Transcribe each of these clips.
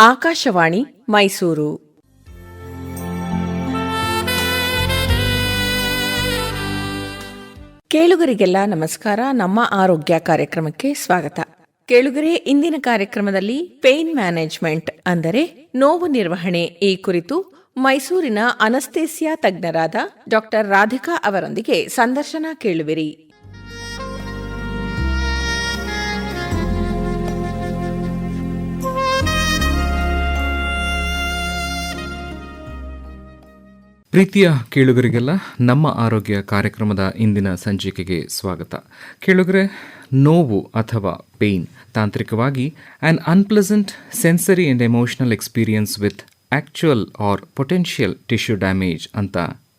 ಆಕಾಶವಾಣಿ ಮೈಸೂರು. ಕೇಳುಗರಿಗೆಲ್ಲ ನಮಸ್ಕಾರ. ನಮ್ಮ ಆರೋಗ್ಯ ಕಾರ್ಯಕ್ರಮಕ್ಕೆ ಸ್ವಾಗತ. ಕೇಳುಗರೆ, ಇಂದಿನ ಕಾರ್ಯಕ್ರಮದಲ್ಲಿ ಪೇನ್ ಮ್ಯಾನೇಜ್ಮೆಂಟ್ ಅಂದರೆ ನೋವು ನಿರ್ವಹಣೆ ಈ ಕುರಿತು ಮೈಸೂರಿನ ಅನಸ್ತೇಸಿಯಾ ತಜ್ಞರಾದ ಡಾಕ್ಟರ್ ರಾಧಿಕಾ ಅವರೊಂದಿಗೆ ಸಂದರ್ಶನ ಕೇಳುವಿರಿ. ಪ್ರೀತಿಯ ಕೇಳುಗರಿಗೆಲ್ಲ ನಮ್ಮ ಆರೋಗ್ಯ ಕಾರ್ಯಕ್ರಮದ ಇಂದಿನ ಸಂಚಿಕೆಗೆ ಸ್ವಾಗತ. ಕೇಳುಗರೆ, ನೋವು ಅಥವಾ ಪೇಯ್ನ್ ತಾಂತ್ರಿಕವಾಗಿ an unpleasant sensory and emotional experience with actual or potential tissue damage ಅಂತ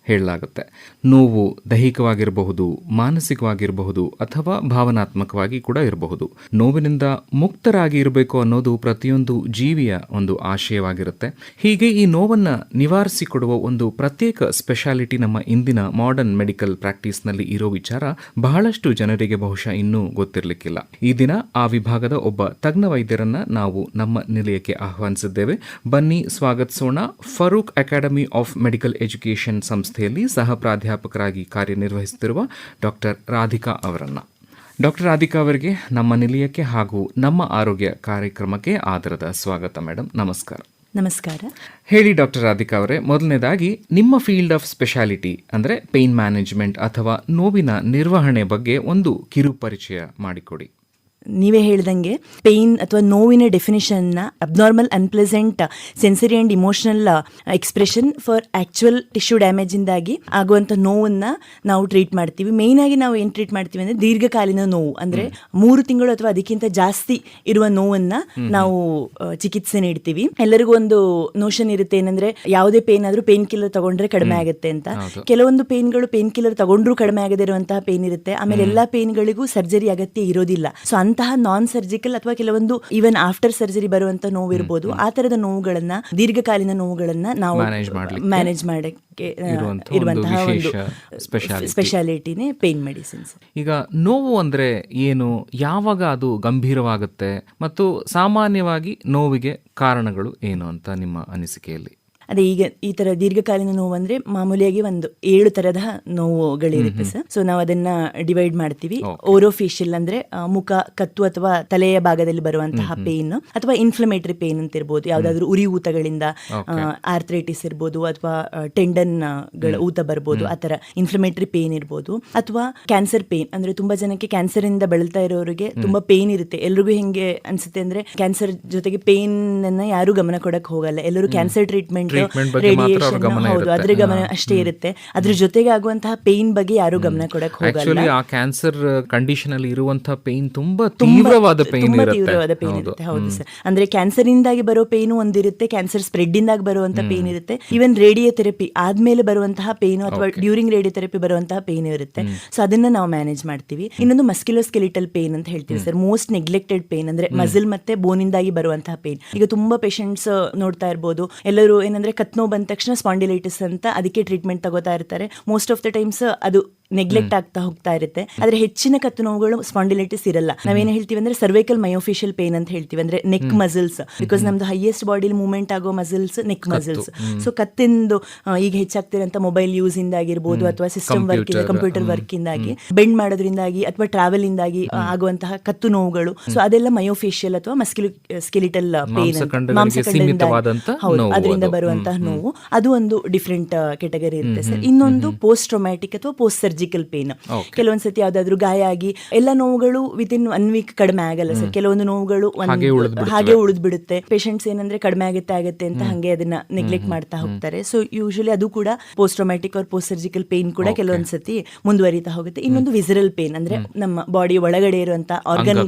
ಹೇಳಲಾಗುತ್ತೆ. ನೋವು ದೈಹಿಕವಾಗಿರಬಹುದು, ಮಾನಸಿಕವಾಗಿರಬಹುದು ಅಥವಾ ಭಾವನಾತ್ಮಕವಾಗಿ ಕೂಡ ಇರಬಹುದು. ನೋವಿನಿಂದ ಮುಕ್ತರಾಗಿ ಇರಬೇಕು ಅನ್ನೋದು ಪ್ರತಿಯೊಂದು ಜೀವಿಯ ಒಂದು ಆಶಯವಾಗಿರುತ್ತೆ. ಹೀಗೆ ಈ ನೋವನ್ನು ನಿವಾರಿಸಿಕೊಡುವ ಒಂದು ಪ್ರತ್ಯೇಕ ಸ್ಪೆಷಾಲಿಟಿ ನಮ್ಮ ಇಂದಿನ ಮಾಡರ್ನ್ ಮೆಡಿಕಲ್ ಪ್ರಾಕ್ಟೀಸ್ನಲ್ಲಿ ಇರೋ ವಿಚಾರ ಬಹಳಷ್ಟು ಜನರಿಗೆ ಬಹುಶಃ ಇನ್ನೂ ಗೊತ್ತಿರಲಿಕ್ಕಿಲ್ಲ. ಈ ದಿನ ಆ ವಿಭಾಗದ ಒಬ್ಬ ತಜ್ಞ ವೈದ್ಯರನ್ನ ನಾವು ನಮ್ಮ ನಿಲಯಕ್ಕೆ ಆಹ್ವಾನಿಸಿದ್ದೇವೆ. ಬನ್ನಿ ಸ್ವಾಗತಿಸೋಣ Farooq academy of medical education ಸಂಸ್ಥೆಯಲ್ಲಿ ಸಹ ಪ್ರಾಧ್ಯಾಪಕರಾಗಿ ಕಾರ್ಯನಿರ್ವಹಿಸುತ್ತಿರುವ ಡಾಕ್ಟರ್ ರಾಧಿಕಾ ಅವರನ್ನ. ಡಾಕ್ಟರ್ ರಾಧಿಕಾ ಅವರಿಗೆ ನಮ್ಮ ನಿಲಯಕ್ಕೆ ಹಾಗೂ ನಮ್ಮ ಆರೋಗ್ಯ ಕಾರ್ಯಕ್ರಮಕ್ಕೆ ಆದರದ ಸ್ವಾಗತ. ಮೇಡಮ್, ನಮಸ್ಕಾರ. ನಮಸ್ಕಾರ. ಹೇಳಿ ಡಾಕ್ಟರ್ ರಾಧಿಕಾ ಅವರೇ, ಮೊದಲನೇದಾಗಿ ನಿಮ್ಮ ಫೀಲ್ಡ್ ಆಫ್ ಸ್ಪೆಷಾಲಿಟಿ ಅಂದರೆ ಪೇನ್ ಮ್ಯಾನೇಜ್ಮೆಂಟ್ ಅಥವಾ ನೋವಿನ ನಿರ್ವಹಣೆ ಬಗ್ಗೆ ಒಂದು ಕಿರು ಪರಿಚಯ ಮಾಡಿಕೊಡಿ. ನೀವೇ ಹೇಳ್ದಂಗೆ ಪೇಯ್ನ್ ಅಥವಾ ನೋವಿನ ಡೆಫಿನಿಷನ್ನ abnormal unpleasant sensory and emotional expression for actual tissue ಡ್ಯಾಮೇಜಿಂದಾಗಿ ಆಗುವಂಥ ನೋವನ್ನು ನಾವು ಟ್ರೀಟ್ ಮಾಡ್ತೀವಿ. ಮೇಯ್ನಾಗಿ ನಾವು ಏನು ಟ್ರೀಟ್ ಮಾಡ್ತೀವಿ ಅಂದರೆ ದೀರ್ಘಕಾಲೀನ ನೋವು, ಅಂದರೆ 3 ತಿಂಗಳು ಅಥವಾ ಅದಕ್ಕಿಂತ ಜಾಸ್ತಿ ಇರುವ ನೋವನ್ನು ನಾವು ಚಿಕಿತ್ಸೆ ನೀಡ್ತೀವಿ. ಎಲ್ಲರಿಗೂ ಒಂದು ನೋಷನ್ ಇರುತ್ತೆ, ಏನಂದರೆ ಯಾವುದೇ ಪೇನ್ ಆದರೂ ಪೇನ್ ಕಿಲ್ಲರ್ ತಗೊಂಡ್ರೆ ಕಡಿಮೆ ಆಗುತ್ತೆ ಅಂತ. ಕೆಲವೊಂದು ಪೇನ್ಗಳು ಪೇನ್ ಕಿಲ್ಲರ್ ತಗೊಂಡ್ರೂ ಕಡಿಮೆ ಆಗದೇ ಇರುವಂತಹ ಪೇನ್ ಇರುತ್ತೆ. ಆಮೇಲೆ ಎಲ್ಲ ಪೇನ್ಗಳಿಗೂ ಸರ್ಜರಿ ಅಗತ್ಯ ಇರೋದಿಲ್ಲ. ಸೊ ಅಂತಹ ನಾನ್ ಸರ್ಜಿಕಲ್ ಅಥವಾ ಕೆಲವೊಂದು ಈವನ್ ಆಫ್ಟರ್ ಸರ್ಜರಿ ಬರುವಂತ ನೋವು ಇರಬಹುದು. ಆ ತರದ ನೋವುಗಳನ್ನ, ದೀರ್ಘಕಾಲೀನ ನೋವುಗಳನ್ನ ನಾವು ಮ್ಯಾನೇಜ್ ಮಾಡಕ್ಕೆ ಇರುವಂತಹ ಒಂದು ಸ್ಪೆಷಾಲಿಟಿನೇ ಪೇನ್ ಮೆಡಿಸಿನ್ಸ್. ಈಗ ನೋವು ಅಂದ್ರೆ ಏನು, ಯಾವಾಗ ಅದು ಗಂಭೀರವಾಗುತ್ತೆ ಮತ್ತು ಸಾಮಾನ್ಯವಾಗಿ ನೋವಿಗೆ ಕಾರಣಗಳು ಏನು ಅಂತ ನಿಮ್ಮ ಅನಿಸಿಕೆಯಲ್ಲಿ? ಅದೇ, ಈಗ ಈ ತರ ದೀರ್ಘಕಾಲೀನ ನೋವು ಅಂದ್ರೆ ಮಾಮೂಲಿಯಾಗಿ ಒಂದು 7 ತರದ ನೋವುಗಳಿರುತ್ತೆ ಸರ್. ಸೊ ನಾವು ಅದನ್ನ ಡಿವೈಡ್ ಮಾಡ್ತೀವಿ. ಓರೋಫೇಶಿಯಲ್ ಅಂದ್ರೆ ಮುಖ, ಕತ್ತು ಅಥವಾ ತಲೆಯ ಭಾಗದಲ್ಲಿ ಬರುವಂತಹ ಪೇನ್, ಅಥವಾ ಇನ್ಫ್ಲಮೇಟರಿ ಪೇನ್ ಅಂತ ಇರ್ಬೋದು, ಯಾವ್ದಾದ್ರು ಉರಿ ಊತಗಳಿಂದ, ಆರ್ಥ್ರೈಟಿಸ್ ಇರ್ಬೋದು ಅಥವಾ ಟೆಂಡನ್ ಗಳ ಊತ ಬರ್ಬೋದು, ಆ ತರ ಇನ್ಫ್ಲಮೇಟರಿ ಪೇನ್ ಇರ್ಬೋದು. ಅಥವಾ ಕ್ಯಾನ್ಸರ್ ಪೇನ್, ಅಂದ್ರೆ ತುಂಬಾ ಜನಕ್ಕೆ ಕ್ಯಾನ್ಸರ್ ಇಂದ ಬಳಲ್ತಾ ಇರೋರಿಗೆ ತುಂಬಾ ಪೇನ್ ಇರುತ್ತೆ. ಎಲ್ರಿಗೂ ಹೆಂಗೆ ಅನ್ಸುತ್ತೆ ಅಂದ್ರೆ ಕ್ಯಾನ್ಸರ್ ಜೊತೆಗೆ ಪೇನ್ ಅನ್ನ ಯಾರು ಗಮನ ಕೊಡಕ್ ಹೋಗಲ್ಲ. ಎಲ್ಲರೂ ಕ್ಯಾನ್ಸರ್ ಟ್ರೀಟ್ಮೆಂಟ್, ರೇಡಿಯೇಷನ್, ಹೌದು, ಅದ್ರ ಗಮನ ಅಷ್ಟೇ ಇರುತ್ತೆ. ಅದ್ರ ಜೊತೆಗೆ ಆಗುವಂತಹ ಪೇನ್ ಬಗ್ಗೆ ಯಾರು ಗಮನ ಕೊಡಕ್ ಹೋಗಲ್ಲ. ಆ ಕ್ಯಾನ್ಸರ್ ಕಂಡೀಷನ್ ಅಲ್ಲಿ ಇರುವಂತಹ ಪೇನ್ ತುಂಬಾ ತೀವ್ರವಾದ ಪೇನ್ ಇರುತ್ತೆ. ಹೌದು ಸರ್. ಅಂದ್ರೆ ಕ್ಯಾನ್ಸರ್ ಇಂದಾಗಿ ಬರೋ ಪೇನು ಒಂದಿರುತ್ತೆ, ಕ್ಯಾನ್ಸರ್ ಸ್ಪ್ರೆಡ್ ಇಂದಾಗಿ ಬರುವಂತಹ ಪೇನ್ ಇರುತ್ತೆ, ಈವನ್ ರೇಡಿಯೋಥೆರಪಿ ಆದ್ಮೇಲೆ ಬರುವಂತಹ ಪೇನು ಅಥವಾ ಡ್ಯೂರಿಂಗ್ ರೇಡಿಯೋಥೆರಪಿ ಬರುವಂತಹ ಪೇನ್ ಇರುತ್ತೆ. ಸೊ ಅದನ್ನ ನಾವು ಮ್ಯಾನೇಜ್ ಮಾಡ್ತೀವಿ. ಇನ್ನೊಂದು ಮಸ್ಕ್ಯುಲೋಸ್ಕೆಲಿಟಲ್ ಪೇನ್ ಅಂತ ಹೇಳ್ತೀವಿ ಸರ್. ಮೋಸ್ಟ್ ನೆಗ್ಲೆಕ್ಟೆಡ್ ಪೇನ್, ಅಂದ್ರೆ ಮಸಲ್ ಮತ್ತೆ ಬೋನಿಂದಾಗಿ ಬರುವಂತಹ ಪೇನ್. ಈಗ ತುಂಬಾ ಪೇಷಂಟ್ಸ್ ನೋಡ್ತಾ ಇರ್ಬೋದು, ಎಲ್ಲರೂ ಏನಂದ್ರೆ ಕತ್ ನೋವು ಬಂದ ತಕ್ಷಣ ಸ್ಪಾಂಡಿಲೈಟಿಸ್ ಅಂತ ಅದಕ್ಕೆ ಟ್ರೀಟ್ಮೆಂಟ್ ತಗೋತಾ ಇರ್ತಾರೆ. ಮೋಸ್ಟ್ ಆಫ್ ದ ಟೈಮ್ಸ್ ಅದು ನೆಗ್ಲೆಕ್ಟ್ ಆಗ್ತಾ ಹೋಗ್ತಾ ಇರುತ್ತೆ. ಆದ್ರೆ ಹೆಚ್ಚಿನ ಕತ್ತು ನೋವುಗಳು ಸ್ಪಾಂಡಿಲೈಟಿಸ್ ಇರಲ್ಲ. ನಾವೇನು ಹೇಳ್ತೀವಿ ಅಂದ್ರೆ ಸರ್ವೈಕಲ್ ಮಯೋಫೇಶಿಯಲ್ ಪೇನ್ ಅಂತ ಹೇಳ್ತೀವಿ, ಅಂದ್ರೆ ನೆಕ್ ಮಸಲ್ಸ್. ಬಿಕಾಸ್ ನಮ್ದು ಹೈಯೆಸ್ಟ್ ಬಾಡಿಲಿ ಮೂವ್ಮೆಂಟ್ ಆಗೋ ಮಸಲ್ಸ್ ನೆಕ್ ಮಸಲ್ಸ್. ಸೊ ಕತ್ತಿಂದು ಈಗ ಹೆಚ್ಚಾಗ್ತಿರೋಂಥ ಮೊಬೈಲ್ ಯೂಸ್ ಇಂದಾಗಿರ್ಬೋದು ಅಥವಾ ಸಿಸ್ಟಮ್ ವರ್ಕ್, ಕಂಪ್ಯೂಟರ್ ವರ್ಕ್ ಇಂದಾಗಿ, ಬೆಂಡ್ ಮಾಡೋದ್ರಿಂದಾಗಿ ಅಥವಾ ಟ್ರಾವೆಲ್ ಇಂದಾಗಿ ಆಗುವಂತಹ ಕತ್ತು ನೋವುಗಳು. ಸೊ ಅದೆಲ್ಲ ಮಯೋಫೇಶಿಯಲ್ ಅಥವಾ ಸ್ಕೆಲಿಟಲ್ ಪೇನ್, ಅದರಿಂದ ಬರುವಂತಹ ನೋವು. ಅದು ಒಂದು ಡಿಫ್ರೆಂಟ್ ಕೆಟಗರಿ ಇರುತ್ತೆ ಸರ್. ಇನ್ನೊಂದು ಪೋಸ್ಟ್ ಟ್ರಾಮ್ಯಾಟಿಕ್ ಅಥವಾ ಪೋಸ್ಟ್ ಸರ್ಜಿಕಲ್ ಪೇನ್. ಕೆಲವೊಂದ್ಸತಿ ಯಾವ್ದಾದ್ರು ಗಾಯ ಆಗಿ ಎಲ್ಲ ನೋವುಗಳು ವಿತಿನ್ 1 ವೀಕ್ ಕಡಿಮೆ ಆಗಲ್ಲ ಸರ್. ಕೆಲವೊಂದು ನೋವುಗಳು ಹಾಗೆ ಉಳಿದ್ ಬಿಡುತ್ತೆ. ಪೇಷಂಟ್ಸ್ ಏನಂದ್ರೆ ಕಡಿಮೆ ಆಗತ್ತೆ ಅಂತ ಹಂಗೆ ಅದನ್ನ ನೆಗ್ಲೆಕ್ಟ್ ಮಾಡ್ತಾ ಹೋಗ್ತಾರೆ. ಸೊ ಯೂಶಲಿ ಅದು ಕೂಡ post traumatic or post surgical pain ಕೂಡ ಕೆಲವೊಂದ್ಸತಿ ಮುಂದುವರಿತಾ ಹೋಗುತ್ತೆ. ಇನ್ನೊಂದು ವಿಸರಲ್ ಪೇನ್, ಅಂದ್ರೆ ನಮ್ಮ ಬಾಡಿ ಒಳಗಡೆ ಇರುವಂತಹ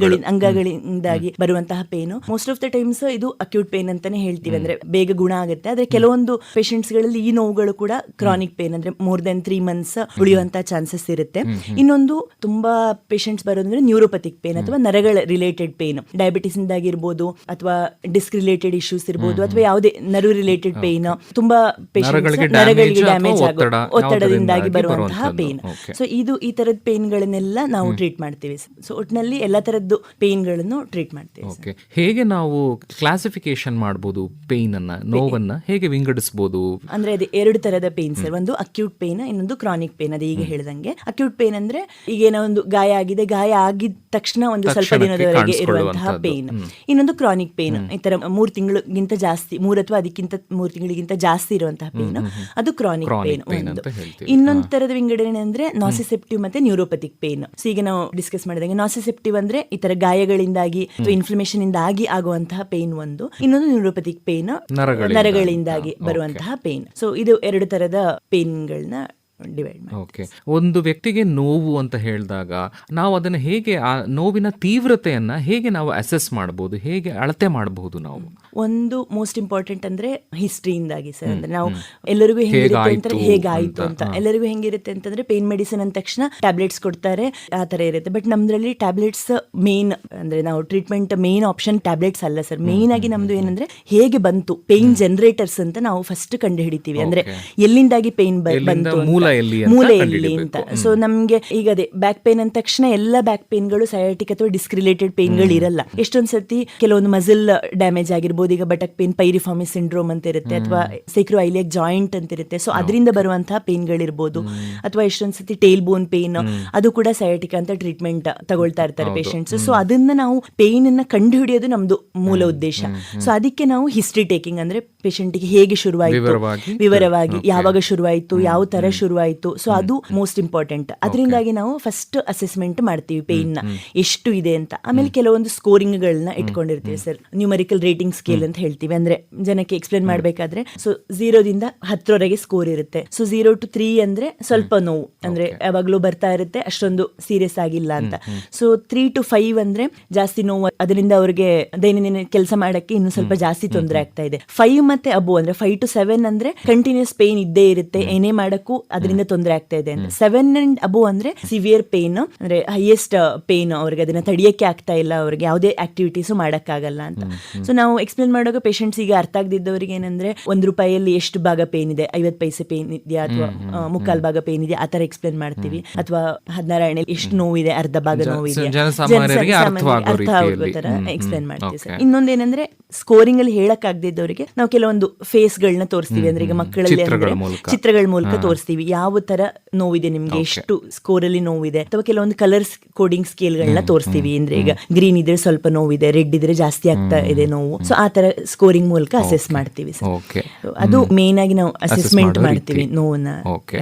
ಅಂಗಗಳಿಂದಾಗಿ ಬರುವಂತಹ pain. Most of the times ಇದು ಅಕ್ಯೂಟ್ ಪೇನ್ ಅಂತಾನೆ ಹೇಳ್ತೀವಿ, ಅಂದ್ರೆ ಬೇಗ ಗುಣ ಆಗುತ್ತೆ. ಆದ್ರೆ ಕೆಲವೊಂದು ಪೇಷಂಟ್ಸ್ ಗಳಲ್ಲಿ ಈ ನೋವುಗಳು ಕೂಡ ಕ್ರಾನಿಕ್ ಪೇನ್, ಅಂದ್ರೆ ಮೋರ್ ದೆನ್ 3 months ಉಳಿಯುವಂತಹ ಚಾನ್ಸಸ್ ಚಾನ್ಸಸ್ ಇರುತ್ತೆ. ಇನ್ನೊಂದು ತುಂಬಾ ಪೇಷಂಟ್ಸ್ ಬರೋದಂದ್ರೆ ನ್ಯೂರೋಪತಿಕ್ ಪೇನ್ ಅಥವಾ ನರಗಳ ರಿಲೇಟೆಡ್ ಪೇನ್, ಡಯಾಬಿಟಿಸ್ ಇಂದಾಗಿರ್ಬೋದು ಅಥವಾ ಡಿಸ್ಕ್ ರಿಲೇಟೆಡ್ ಇಶ್ಯೂಸ್ ಇರ್ಬೋದು ಅಥವಾ ಯಾವುದೇ ನರ್ವ್ ರಿಲೇಟೆಡ್ ಪೇನ್, ತುಂಬಾ ಪೇಷಂಟ್ಸ್ ನರಗಳಿಗೆ ಡ್ಯಾಮೇಜ್ ಆಗೋ ಒತ್ತಡದಿಂದಾಗಿ ಬರುವಂತಹ ಪೇನ್. ಸೊ ಈ ತರದ ಪೇನ್ ಗಳನ್ನೆಲ್ಲ ನಾವು ಟ್ರೀಟ್ ಮಾಡ್ತೀವಿ. ಸೊ ಒಟ್ಟಿನಲ್ಲಿ ಎಲ್ಲಾ ತರದ್ದು ಪೇನ್ ಗಳನ್ನು ಟ್ರೀಟ್ ಮಾಡ್ತೀವಿ. ಹೇಗೆ ನಾವು ಕ್ಲಾಸಿಫಿಕೇಶನ್ ಮಾಡಬಹುದು ಪೇನ್ ಅನ್ನ, ನೋವನ್ನ ಹೇಗೆ ವಿಂಗಡಿಸಬಹುದು? ಅಂದ್ರೆ ಅದೇ 2 ತರದ ಪೇನ್ ಸರ್. ಒಂದು ಅಕ್ಯೂಟ್ ಪೇನ್, ಇನ್ನೊಂದು ಕ್ರಾನಿಕ್ ಪೇನ್. ಅದೇ ಈಗ ಹೇಳಿದಂಗೆ ಅಕ್ಯೂಟ್ ಪೇನ್ ಅಂದ್ರೆ ಈಗ ಏನೋ ಒಂದು ಗಾಯ ಆಗಿದೆ, ಗಾಯ ಆಗಿದ ತಕ್ಷಣ ಒಂದು ಸ್ವಲ್ಪ ದಿನದವರೆಗೆ ಇರುವಂತಹ ಪೇನ್. ಇನ್ನೊಂದು ಕ್ರಾನಿಕ್ ಪೇನ್, ಈ ತರ 3 ತಿಂಗಳಿಗಿಂತ ಜಾಸ್ತಿ, 3 ಅಥವಾ ಅದಕ್ಕಿಂತ 3 ತಿಂಗಳಿಗಿಂತ ಜಾಸ್ತಿ ಇರುವಂತಹ ಪೇನ್, ಅದು ಕ್ರಾನಿಕ್ ಪೇನ್ ಒಂದು. ಇನ್ನೊಂದು ತರದ ವಿಂಗಡಣೆ ಅಂದ್ರೆ ನಾಸಿಸೆಪ್ಟಿವ್ ಮತ್ತೆ ನ್ಯೂರೋಪತಿಕ್ ಪೇನ್. ಸೊ ಈಗ ನಾವು ಡಿಸ್ಕಸ್ ಮಾಡಿದಂಗೆ ನಾಸಿಸೆಪ್ಟಿವ್ ಅಂದ್ರೆ ಈ ತರ ಗಾಯಗಳಿಂದಾಗಿ ಅಥವಾ ಇನ್ಫ್ಲಮೇಷನ್ ಇಂದಾಗಿ ಆಗುವಂತಹ ಪೇನ್ ಒಂದು. ಇನ್ನೊಂದು ನ್ಯೂರೋಪತಿಕ್ ಪೇನ್, ನರಗಳಿಂದಾಗಿ ಬರುವಂತಹ ಪೇನ್. ಸೊ ಇದು 2 ತರದ ಪೇನ್ಗಳನ್ನ ಡಿವೈಡ್ ಮಾಡಿ. ಓಕೆ, ಒಂದು ವ್ಯಕ್ತಿಗೆ ನೋವು ಅಂತ ಹೇಳಿದಾಗ ನಾವು ಅದನ್ನ ಹೇಗೆ, ಆ ನೋವಿನ ತೀವ್ರತೆಯನ್ನ ಹೇಗೆ ನಾವು ಅಸೆಸ್ ಮಾಡಬಹುದು, ಹೇಗೆ ಅಳತೆ ಮಾಡಬಹುದು? ನಾವು ಒಂದು ಮೋಸ್ಟ್ ಇಂಪಾರ್ಟೆಂಟ್ ಅಂದ್ರೆ ಹಿಸ್ಟ್ರಿಯಿಂದಾಗಿ ಸರ್. ಅಂದ್ರೆ ನಾವು ಎಲ್ಲರಿಗೂ ಹೆಂಗಿರುತ್ತೆ ಅಂತ, ಹೇಗಾಯ್ತು ಅಂತ ಎಲ್ಲರಿಗೂ ಹೆಂಗಿರುತ್ತೆ ಅಂತಂದ್ರೆ ಪೇನ್ ಮೆಡಿಸಿನ್ ಅಂದ ತಕ್ಷಣ ಟ್ಯಾಬ್ಲೆಟ್ಸ್ ಕೊಡ್ತಾರೆ, ಆ ತರ ಇರುತ್ತೆ. ಬಟ್ ನಮ್ದ್ರಲ್ಲಿ ಟ್ಯಾಬ್ಲೆಟ್ಸ್ ಮೇನ್ ಅಂದ್ರೆ ನಾವು ಟ್ರೀಟ್ಮೆಂಟ್ ಮೇನ್ ಆಪ್ಷನ್ ಟ್ಯಾಬ್ಲೆಟ್ಸ್ ಅಲ್ಲ ಸರ್. ಮೇನ್ ಆಗಿ ನಮ್ದು ಏನಂದ್ರೆ ಹೇಗೆ ಬಂತು, ಪೇನ್ ಜನರೇಟರ್ಸ್ ಅಂತ ನಾವು ಫಸ್ಟ್ ಕಂಡು ಹಿಡಿತೀವಿ. ಅಂದ್ರೆ ಎಲ್ಲಿಂದಾಗಿ ಪೇನ್ ಬಂತು, ಮೂಲ ಎಲ್ಲಿ ಅಂತ. ಸೊ ನಮ್ಗೆ ಈಗ ಅದೇ ಬ್ಯಾಕ್ ಪೇನ್ ಅಂದ ತಕ್ಷಣ ಎಲ್ಲ ಬ್ಯಾಕ್ ಪೇನ್ಗಳು ಸಯಾಟಿಕ್ ಅಥವಾ ಡಿಸ್ಕ್ ರಿಲೇಟೆಡ್ ಪೇನ್ಗಳು ಇರಲ್ಲ. ಎಷ್ಟೊಂದ್ ಸರ್ತಿ ಕೆಲವೊಂದು ಮಸಲ್ ಡ್ಯಾಮೇಜ್ ಆಗಿರ್ಬೋದು. ಈಗ ಬಟಕ್ ಪೇನ್, ಪೈರಿಫಾರ್ಮಿ ಸಿಂಡ್ರೋಮ್ ಅಂತ ಇರುತ್ತೆ, ಅಥವಾ ಸೈಕ್ರೋಐಲಿಯಾಕ್ ಜಾಯಿಂಟ್ ಅಂತ ಇರುತ್ತೆ. ಸೊ ಅದರಿಂದ ಬರುವಂತಹ ಪೇನ್ಗಳಿರ್ಬೋದು. ಅಥವಾ ಎಷ್ಟೊಂದ್ ಸತಿ ಟೇಲ್ ಬೋನ್ ಪೇನ್, ಅದು ಕೂಡ ಸಯಾಟಿಕ್ ಅಂತ ಟ್ರೀಟ್ಮೆಂಟ್ ತಗೊಳ್ತಾ ಇರ್ತಾರೆ ಪೇಷಂಟ್ಸ್. ಸೊ ಅದನ್ನ ನಾವು ಪೇನ್ ಅನ್ನ ಕಂಡು ಹಿಡಿಯೋದು ನಮ್ದು ಮೂಲ ಉದ್ದೇಶ. ಸೊ ಅದಕ್ಕೆ ನಾವು ಹಿಸ್ಟ್ರಿ ಟೇಕಿಂಗ್ ಅಂದ್ರೆ ಪೇಷಂಟ್ಗೆ ಹೇಗೆ ಶುರುವಾಯಿತು, ವಿವರವಾಗಿ ಯಾವಾಗ ಶುರುವಾಯಿತು, ಯಾವ ತರ ಶುರುವಾಯಿತು. ಸೊ ಅದು ಮೋಸ್ಟ್ ಇಂಪಾರ್ಟೆಂಟ್. ಅದರಿಂದಾಗಿ ನಾವು ಫಸ್ಟ್ ಅಸೆಸ್ಮೆಂಟ್ ಮಾಡ್ತೀವಿ ಪೇನ್ ನ ಎಷ್ಟು ಇದೆ ಅಂತ. ಆಮೇಲೆ ಕೆಲವೊಂದು ಸ್ಕೋರಿಂಗ್ ಗಳನ್ನ ಇಟ್ಕೊಂಡಿರ್ತೀವಿ ಸರ್. ನ್ಯೂಮರಿಕಲ್ ರೇಟಿಂಗ್ ಸ್ಕೇಲ್ ಅಂತ ಹೇಳ್ತೀವಿ. ಅಂದ್ರೆ ಜನಕ್ಕೆ ಎಕ್ಸ್ಪ್ಲೇನ್ ಮಾಡ್ಬೇಕಾದ್ರೆ, ಸೊ 0ದಿಂದ 10 ಸ್ಕೋರ್ ಇರುತ್ತೆ. ಸೊ 0 to 3 ಅಂದ್ರೆ ಸ್ವಲ್ಪ ನೋವು, ಅಂದ್ರೆ ಯಾವಾಗ್ಲೂ ಬರ್ತಾ ಇರುತ್ತೆ, ಅಷ್ಟೊಂದು ಸೀರಿಯಸ್ ಆಗಿಲ್ಲ ಅಂತ. ಸೊ 3 to 5 ಅಂದ್ರೆ ಜಾಸ್ತಿ ನೋವು, ಅದರಿಂದ ಅವ್ರಿಗೆ ದೈನಂದಿನ ಕೆಲಸ ಮಾಡಕ್ಕೆ ಇನ್ನು ಸ್ವಲ್ಪ ಜಾಸ್ತಿ ತೊಂದರೆ ಆಗ್ತಾ ಇದೆ. 5 ಮತ್ತೆ ಅಬೋ ಅಂದ್ರೆ 5 to 7 ಅಂದ್ರೆ ಕಂಟಿನ್ಯೂಸ್ ಪೇನ್ ಇದ್ದೇ ಇರುತ್ತೆ, ಏನೇ ಮಾಡಕ್ಕೂ ಅದರಿಂದ ತೊಂದರೆ ಆಗ್ತಾ ಇದೆ ಅಂತ. 7 and ಅಬೋ ಅಂದ್ರೆ ಸಿವಿಯರ್ ಪೇನ್, ಅಂದ್ರೆ ಹೈಯೆಸ್ಟ್ ಪೇನ್, ಅವ್ರಿಗೆ ಅದನ್ನ ತಡಿಯಕ್ಕೆ ಆಗ್ತಾ ಇಲ್ಲ, ಅವ್ರಿಗೆ ಯಾವುದೇ ಆಕ್ಟಿವಿಟೀಸ್ ಮಾಡಕ್ಕಾಗಲ್ಲ ಅಂತ. ಸೊ ನಾವು ಎಕ್ಸ್ಪ್ಲೇನ್ ಮಾಡುವಾಗ ಪೇಷಂಟ್ಸ್ ಈಗ ಅರ್ಥ ಆಗದಿದ್ದವ್ರಿಗೆ ಏನಂದ್ರೆ ₹1 ಎಷ್ಟು ಭಾಗ ಪೇನ್ ಇದೆ, 50 ಪೈಸೆ ಪೇನ್ ಇದೆಯಾ ಅಥವಾ 3/4 ಭಾಗ ಪೇನ್ ಇದೆಯಾ, ಆತರ ಎಕ್ಸ್ಪ್ಲೇನ್ ಮಾಡ್ತೀವಿ. ಅಥವಾ 16 ಆಣೆ ಎಷ್ಟು ನೋವಿದೆ, ಅರ್ಧ ಭಾಗ ನೋವಿದೆ, ಅರ್ಥ ಆಗೋ ತರ ಎಕ್ಸ್ಪ್ಲೇನ್ ಮಾಡ್ತೀವಿ ಸರ್. ಇನ್ನೊಂದೇನಂದ್ರೆ ಸ್ಕೋರಿಂಗ್ ಅಲ್ಲಿ ಹೇಳಕ್ ಆಗದಿದ್ದವರಿಗೆ ನಾವು ಕೆಲವೊಂದು ಫೇಸ್ ಗಳನ್ನ ತೋರಿಸ್ತೀವಿ. ಅಂದ್ರೆ ಈಗ ಮಕ್ಕಳಲ್ಲಿ ಚಿತ್ರಗಳ ಮೂಲಕ ತೋರಿಸ್ತೀವಿ ಯಾವ ತರ ನೋವಿದೆ ನಿಮ್ಗೆ, ಎಷ್ಟು ಸ್ಕೋರ್ ಅಲ್ಲಿ ನೋವಿದೆ. ಅಥವಾ ಕೆಲವೊಂದು ಕಲರ್ಸ್ ಕೋಡಿಂಗ್ ಸ್ಕೇಲ್ ಗಳನ್ನ ತೋರಿಸ್ತೀವಿ. ಅಂದ್ರೆ ಈಗ ಗ್ರೀನ್ ಇದ್ರೆ ಸ್ವಲ್ಪ ನೋವಿದೆ, ರೆಡ್ ಇದ್ರೆ ಜಾಸ್ತಿ ಆಗ್ತಾ ಇದೆ ನೋವು. ಸೊ ಆ ತರ ಸ್ಕೋರಿಂಗ್ ಮೂಲಕ ಅಸೆಸ್ ಮಾಡ್ತೀವಿ ಸರ್. ಅದು ಮೇನ್ ಆಗಿ ನಾವು ಅಸೆಸ್ಮೆಂಟ್ ಮಾಡ್ತೀವಿ ನೋವನ್ನ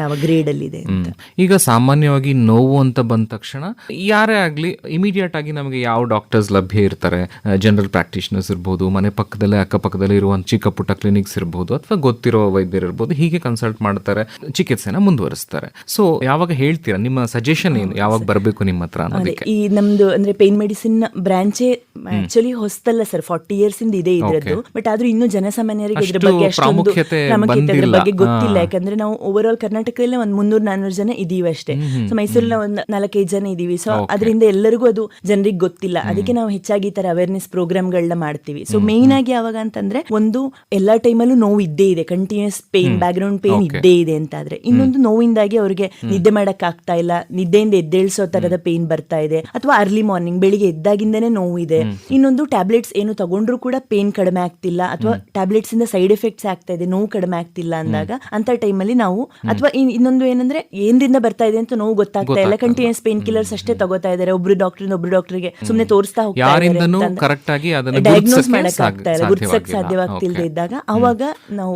ಯಾವ ಗ್ರೇಡ್ ಅಲ್ಲಿ ಇದೆ ಅಂತ. ಈಗ ಸಾಮಾನ್ಯವಾಗಿ ನೋವು ಅಂತ ಬಂದ ತಕ್ಷಣ ಯಾರೇ ಆಗ್ಲಿ ಇಮಿಡಿಯೇಟ್ ಆಗಿ ನಮಗೆ ಯಾವ ಡಾಕ್ಟರ್ಸ್ ಲಭ್ಯ ಇರ್ತಾರೆ? ಜನರಲ್ ಪ್ರಾಕ್ಟೀಷನರ್ಸ್ ಇರ್ಬೋದು, ಮನೆ ಪಕ್ಕದಲ್ಲೇ ಅಕ್ಕಪಕ್ಕದಲ್ಲಿ ಇರುವ ಚಿಕ್ಕ ಪುಟ್ಟ ಕ್ಲಿನಿಕ್ಸ್ ಇರ್ಬೋದು, ಅಥವಾ ಗೊತ್ತಿರೋ ವೈದ್ಯರು ಇರ್ಬೋದು. ಹೀಗೆ ಕನ್ಸಲ್ಟ್ ಮಾಡ್ತಾರೆ, ಚಿಕಿತ್ಸೆನ ಮುಂದುವರಿಸ್ತಾರೆ. ಸೊ ಯಾವಾಗ ಹೇಳ್ತೀರಾ, ನಿಮ್ಮ ಸಜೆಷನ್ ಏನು, ಯಾವಾಗ ಬರಬೇಕು ನಿಮ್ಮ ಹತ್ರ ಅನ್ನೋದಕ್ಕೆ? ಈ ನಮ್ದು ಅಂದ್ರೆ ಪೇನ್ ಮೆಡಿಸಿನ್ ಬ್ರಾಂಚೇ ಆಕ್ಚುಲಿ ಹೊಸ್ತಲ್ಲ ಸರ್, 40 years ಇಂದ ಇದೆ ಇದ್ರದ್ದು. ಬಟ್ ಆದ್ರೂ ಇನ್ನೂ ಜನಸಾಮಾನ್ಯರಿಗೆ ಇದ್ರ ಬಗ್ಗೆ ಅಷ್ಟೊಂದು ಪ್ರಾಮುಖ್ಯತೆ ಅದ್ರ ಬಗ್ಗೆ ಗೊತ್ತಿಲ್ಲ. ಯಾಕಂದ್ರೆ ನಾವು ಓವರ್ ಆಲ್ ಕರ್ನಾಟಕದಲ್ಲೇ ಒಂದು 300-400 ಜನ ಇದೀವಿ ಅಷ್ಟೇ. ಸೊ ಮೈಸೂರಿನ ಒಂದು 4-5 ಜನ ಇದೀವಿ. ಸೊ ಅದರಿಂದ ಎಲ್ಲರಿಗೂ ಅದು ಜನರಿಗೆ ಗೊತ್ತಿಲ್ಲ. ಅದಕ್ಕೆ ನಾವು ಹೆಚ್ಚಾಗಿ ಈ ತರ ಅವೇರ್ನೆಸ್ ಪ್ರೋಗ್ರಾಮ್ಗಳನ್ನ ಮಾಡ್ತೀವಿ. ಸೊ ಮೇನ್ ಆಗಿ ಯಾವಾಗ ಅಂತಂದ್ರೆ, ಒಂದು ಎಲ್ಲಾ ಟೈಮಲ್ಲೂ ನೋವು ಇದ್ದೇ ಇದೆ, continuous pain, background pain ಇದ್ದೇ ಇದೆ ಅಂತ ಆದ್ರೆ. ಇನ್ನೊಂದು ನೋವಿಂದಾಗಿ ಅವ್ರಿಗೆ ನಿದ್ದೆ ಮಾಡಕ್ ಆಗ್ತಾ ಇಲ್ಲ, ನಿದ್ದೆಯಿಂದ ಎದ್ದೇಳ್ಸೋ ತರದ ಪೇನ್ ಬರ್ತಾ ಇದೆ, ಅಥವಾ ಅರ್ಲಿ ಮಾರ್ನಿಂಗ್ ಬೆಳಿಗ್ಗೆ ಎದ್ದಾಗಿಂದನೇ ನೋವು ಇದೆ. ಇನ್ನೊಂದು ಟ್ಯಾಬ್ಲೆಟ್ಸ್ ಏನು ತಗೊಂಡ್ರು ಕೂಡ ಪೇನ್ ಕಡಿಮೆ ಆಗ್ತಿಲ್ಲ, ಅಥವಾ ಟ್ಯಾಬ್ಲೆಟ್ಸ್ ಇಂದ ಸೈಡ್ ಎಫೆಕ್ಟ್ಸ್ ಆಗ್ತಾ ಇದೆ, ನೋವು ಕಡಿಮೆ ಆಗ್ತಿಲ್ಲ ಅಂದಾಗ ಅಂತ ಟೈಮಲ್ಲಿ ನಾವು, ಅಥವಾ ಇನ್ನೊಂದು ಏನಂದ್ರೆ ಏನ್ರಿಂದ ಬರ್ತಾ ಇದೆ ಅಂತ ನೋವು ಗೊತ್ತಾಗ್ತಾ ಇಲ್ಲ, ಕಂಟಿನ್ಯೂಸ್ ಪೇನ್ ಕಿಲ್ಲರ್ಸ್ ಅಷ್ಟೇ ತಗೋತಾ ಇದ್ದಾರೆ, ಒಬ್ರು ಡಾಕ್ಟರ್ಗೆ ಸುಮ್ನೆ ತೋರಿಸ್ತಾ ಹೋಗ್ತಾ ಇದ್ದಾರೆ, ಡಯಾಗ್ನೋಸ್ ಮಾಡಕ್ ಆಗ್ತಾ ಇಲ್ಲ, ಗುರುತಿಸಕ್ ಸಾಧ್ಯವಾಗ್ತಿಲ್ದೇ ಇದ್ದಾಗ ಅವಾಗ ನಾವು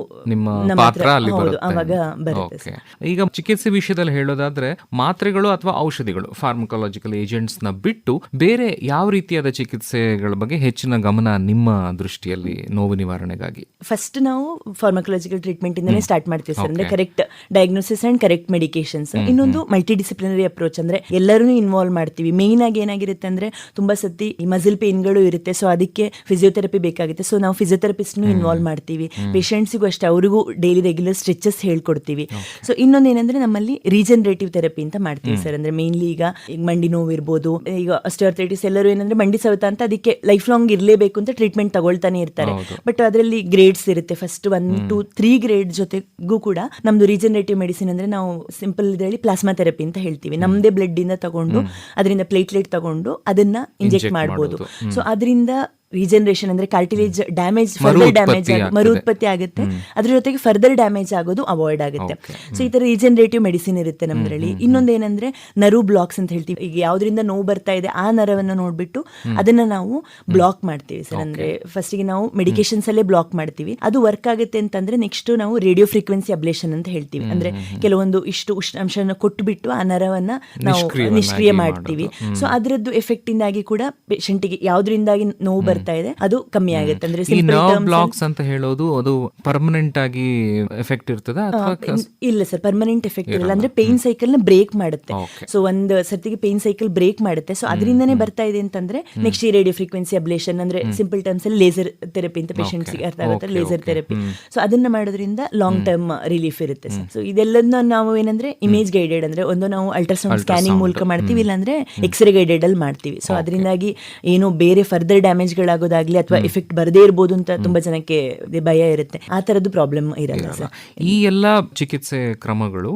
ಅವಾಗ ಬರುತ್ತೆ. ಈಗ ಚಿಕಿತ್ಸೆ ವಿಷಯದಲ್ಲಿ ಹೇಳೋದಾದ್ರೆ, ಮಾತ್ರೆಗಳು ಅಥವಾ ಔಷಧಿಗಳು, ಫಾರ್ಮಕಾಲಜಿಕಲ್ ಏಜೆಂಟ್ಸ್ ನ ಬಿಟ್ಟು ಬೇರೆ ಯಾವ ರೀತಿಯಾದ ಚಿಕಿತ್ಸೆಗಳ ಬಗ್ಗೆ ಹೆಚ್ಚಿನ ಗಮನ ನಿಮ್ಮ ದೃಷ್ಟಿಯಲ್ಲಿ ನೋವು ನಿವಾರಣೆಗಾಗಿ? ಫಸ್ಟ್ ನಾವು ಫಾರ್ಮಕಾಲಜಿಕಲ್ ಟ್ರೀಟ್ಮೆಂಟ್ ಇಂದನೇ ಸ್ಟಾರ್ಟ್ ಮಾಡ್ತೀವಿ ಸರ್. ಅಂದ್ರೆ correct diagnosis and correct medications. ಇನ್ನೊಂದು ಮಲ್ಟಿ ಡಿಸಿಪ್ಲಿನರಿ ಅಪ್ರೋಚ್, ಅಂದ್ರೆ ಎಲ್ಲರೂ ಇನ್ವಾಲ್ವ್ ಮಾಡ್ತೀವಿ. ಮೇನ್ ಆಗಿ ಏನಾಗಿರುತ್ತೆ ಅಂದ್ರೆ, ತುಂಬಾ ಸತಿ ಮಸಲ್ ಪೇನ್ಗಳು ಇರುತ್ತೆ, ಸೊ ಅದಕ್ಕೆ ಫಿಸಿಯೋಥೆರಪಿ ಬೇಕಾಗುತ್ತೆ. ಸೊ ನಾವು ಫಿಸಿಯೋಥೆರಪಿಸ್ಟ್ ಇನ್ವಾಲ್ವ್ ಮಾಡ್ತೀವಿ. ಪೇಷಂಟ್ಸಿಗೂ ಅಷ್ಟೇ, ಅವರಿಗೂ ಡೈಲಿ ರೆಗ್ಯುಲರ್ ಸ್ಟ್ರೆಚಸ್ ಹೇಳ್ಕೊಡ್ತೀವಿ. ಸೊ ಇನ್ನೊಂದು ಏನಂದ್ರೆ ನಮ್ಮಲ್ಲಿ ರೀಜನರೇಟಿವ್ ಥೆರಪಿ ಅಂತ ಮಾಡ್ತೀವಿ ಸರ್. ಅಂದ್ರೆ ಮೇನ್ಲಿ ಈಗ ಮಂಡಿ ನೋವು ಇರ್ಬೋದು, ಈಗ ಆಸ್ಟಿಯೋಆರ್ಥರೈಟಿಸ್ ಎಲ್ಲರೂ ಏನಂದ್ರೆ ಮಂಡಿ ಸವೆತ ಅಂತ ಅದಕ್ಕೆ ಲೈಫ್ ಲಾಂಗ್ ಇರಲೇಬೇಕು ಅಂತ ಟ್ರೀಟ್ಮೆಂಟ್ ತಗೊಳ್ತಾನೆ ಇರ್ತಾರೆ. ಬಟ್ ಅದರಲ್ಲಿ ಗ್ರೇಡ್ಸ್ ಇರುತ್ತೆ. ಫಸ್ಟ್ 1, 2, 3 ಗ್ರೇಡ್ ಜೊತೆಗೂ ಕೂಡ ನಮ್ದು ರೀಜನರೇಟಿವ್ ಮೆಡಿಸಿನ್ ಅಂದ್ರೆ ನಾವು ಸಿಂಪಲ್ ಇದರಲ್ಲಿ ಪ್ಲಾಸ್ಮಾ ಥೆರಪಿ ಅಂತ ಹೇಳ್ತೀವಿ. ನಮ್ದೇ ಬ್ಲಡ್ ಇಂದ ತಗೊಂಡು ಅದರಿಂದ ಪ್ಲೇಟ್ಲೆಟ್ ತಗೊಂಡು ಅದನ್ನ ಇಂಜೆಕ್ಟ್ ಮಾಡಬಹುದು. ಸೊ ಅದರಿಂದ ರೀಜನರೇಷನ್ ಅಂದ್ರೆ ಕಾರ್ಟಿಲೇಜ್ ಡ್ಯಾಮೇಜ್, ಫರ್ದರ್ ಡ್ಯಾಮೇಜ್, ಮರುತ್ಪತ್ತಿ ಆಗುತ್ತೆ. ಅದ್ರ ಜೊತೆಗೆ ಫರ್ದರ್ ಡ್ಯಾಮೇಜ್ ಆಗೋದು ಅವಾಯ್ಡ್ ಆಗುತ್ತೆ. ಸೊ ಈ ತರ ರೀಜನರೇಟಿವ್ ಮೆಡಿಸಿನ್ ಇರುತ್ತೆ ನಮ್ಮದ್ರಲ್ಲಿ. ಇನ್ನೊಂದೇನಂದ್ರೆ ನರ್ವ್ ಬ್ಲಾಕ್ಸ್ ಅಂತ ಹೇಳ್ತೀವಿ. ಈಗ ಯಾವ್ದ್ರಿಂದ ನೋವು ಬರ್ತಾ ಇದೆ ಆ ನರವನ್ನು ನೋಡ್ಬಿಟ್ಟು ಅದನ್ನ ನಾವು ಬ್ಲಾಕ್ ಮಾಡ್ತೀವಿ ಸರ್. ಅಂದ್ರೆ ಫಸ್ಟಿಗೆ ನಾವು ಮೆಡಿಕೇಶನ್ಸ್ ಅಲ್ಲೇ ಬ್ಲಾಕ್ ಮಾಡ್ತೀವಿ. ಅದು ವರ್ಕ್ ಆಗುತ್ತೆ ಅಂತಂದ್ರೆ ನೆಕ್ಸ್ಟ್ ನಾವು ರೇಡಿಯೋ ಫ್ರೀಕ್ವೆನ್ಸಿ ಅಬ್ಲೇಷನ್ ಅಂತ ಹೇಳ್ತೀವಿ. ಅಂದ್ರೆ ಕೆಲವೊಂದು ಇಷ್ಟು ಉಷ್ಣಾಂಶನ ಕೊಟ್ಟುಬಿಟ್ಟು ಆ ನರವನ್ನ ನಾವು ನಿಷ್ಕ್ರಿಯ ಮಾಡ್ತೀವಿ. ಸೊ ಅದರದ್ದು ಎಫೆಕ್ಟ್ ಇಂದಾಗಿ ಕೂಡ ಪೇಷಂಟಿಗೆ ಯಾವ್ದ್ರಿಂದಾಗಿ ನೋವು ಬರ್ತಾ ಇದೆ ಅದು ಕಮ್ಮಿ ಆಗುತ್ತೆ. ಅಂದ್ರೆ ಬ್ಲಾಕ್ಸ್ ಅಂತ ಹೇಳೋದು ಅದು ಪರ್ಮನೆಂಟ್ ಆಗಿ ಎಫೆಕ್ಟ್ ಇರ್ತದೆ? ಇಲ್ಲ ಸರ್, ಪರ್ಮನೆಂಟ್ ಎಫೆಕ್ಟ್ ಇರಲ್ಲ. ಅಂದ್ರೆ ಪೇನ್ ಸೈಕಲ್ ನ ಬ್ರೇಕ್ ಮಾಡುತ್ತೆ. ಸೊ ಒಂದ್ ಸರ್ತಿಗೆ ಪೇನ್ ಸೈಕಲ್ ಬ್ರೇಕ್ ಮಾಡುತ್ತೆ. ಸೊ ಅದರಿಂದನೇ ಬರ್ತಾ ಇದೆ ಅಂತಂದ್ರೆ ನೆಕ್ಸ್ಟ್ ಈ ರೇಡಿಯೋ ಫ್ರೀಕ್ವೆನ್ಸಿ ಅಬ್ಲೇಷನ್ ಅಂದ್ರೆ ಸಿಂಪಲ್ ಟರ್ಮ್ಸ್ ಅಲ್ಲಿ ಲೇಸರ್ ಥೆರಪಿ ಅಂತ ಪೇಷಂಟ್ಸ್ ಅರ್ಥ ಆಗುತ್ತೆ. Laser therapy. ಸೊ ಅದನ್ನ ಮಾಡೋದ್ರಿಂದ ಲಾಂಗ್ ಟರ್ಮ್ ರಿಲೀಫ್ ಇರುತ್ತೆ ಸರ್. ಸೊ ಇದೆಲ್ಲದನ್ನ ನಾವು ಏನಂದ್ರೆ ಇಮೇಜ್ ಗೈಡೆಡ್ ಅಂದ್ರೆ ಒಂದು ನಾವು ಅಲ್ಟ್ರಾಸೌಂಡ್ ಸ್ಕ್ಯಾನಿಂಗ್ ಮೂಲಕ ಮಾಡ್ತೀವಿ, ಇಲ್ಲಾಂದ್ರೆ ಎಕ್ಸ್ರೇ ಗೈಡೆಡ್ ಅಲ್ಲಿ ಮಾಡ್ತೀವಿ. ಸೊ ಅದರಿಂದಾಗಿ ಏನು ಬೇರೆ ಫರ್ದರ್ ಡ್ಯಾಮೇಜ್ ಗಳಾಗೋದಾಗ್ಲಿ ಅಥವಾ ಎಫೆಕ್ಟ್ ಬರದೇ ಇರಬಹುದು ಅಂತ ತುಂಬಾ ಜನಕ್ಕೆ ಭಯ ಇರುತ್ತೆ. ಆ ತರದ್ದು ಪ್ರಾಬ್ಲಮ್ ಇರಲ್ಲ ಸರ್. ಈ ಎಲ್ಲಾ ಚಿಕಿತ್ಸೆ ಕ್ರಮಗಳು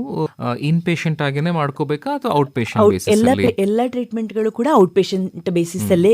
ಇನ್ ಪೇಷಂಟ್ ಆಗಿನೇ ಮಾಡ್ಕೋಬೇಕಾ ಅಥವಾ ಔಟ್ ಪೇಷಂಟ್? ಎಲ್ಲಾ ಟ್ರೀಟ್ಮೆಂಟ್ ಗಳು ಕೂಡ ಔಟ್ ಪೇಷಂಟ್ ಬೇಸಿಸ್ ಅಲ್ಲೇ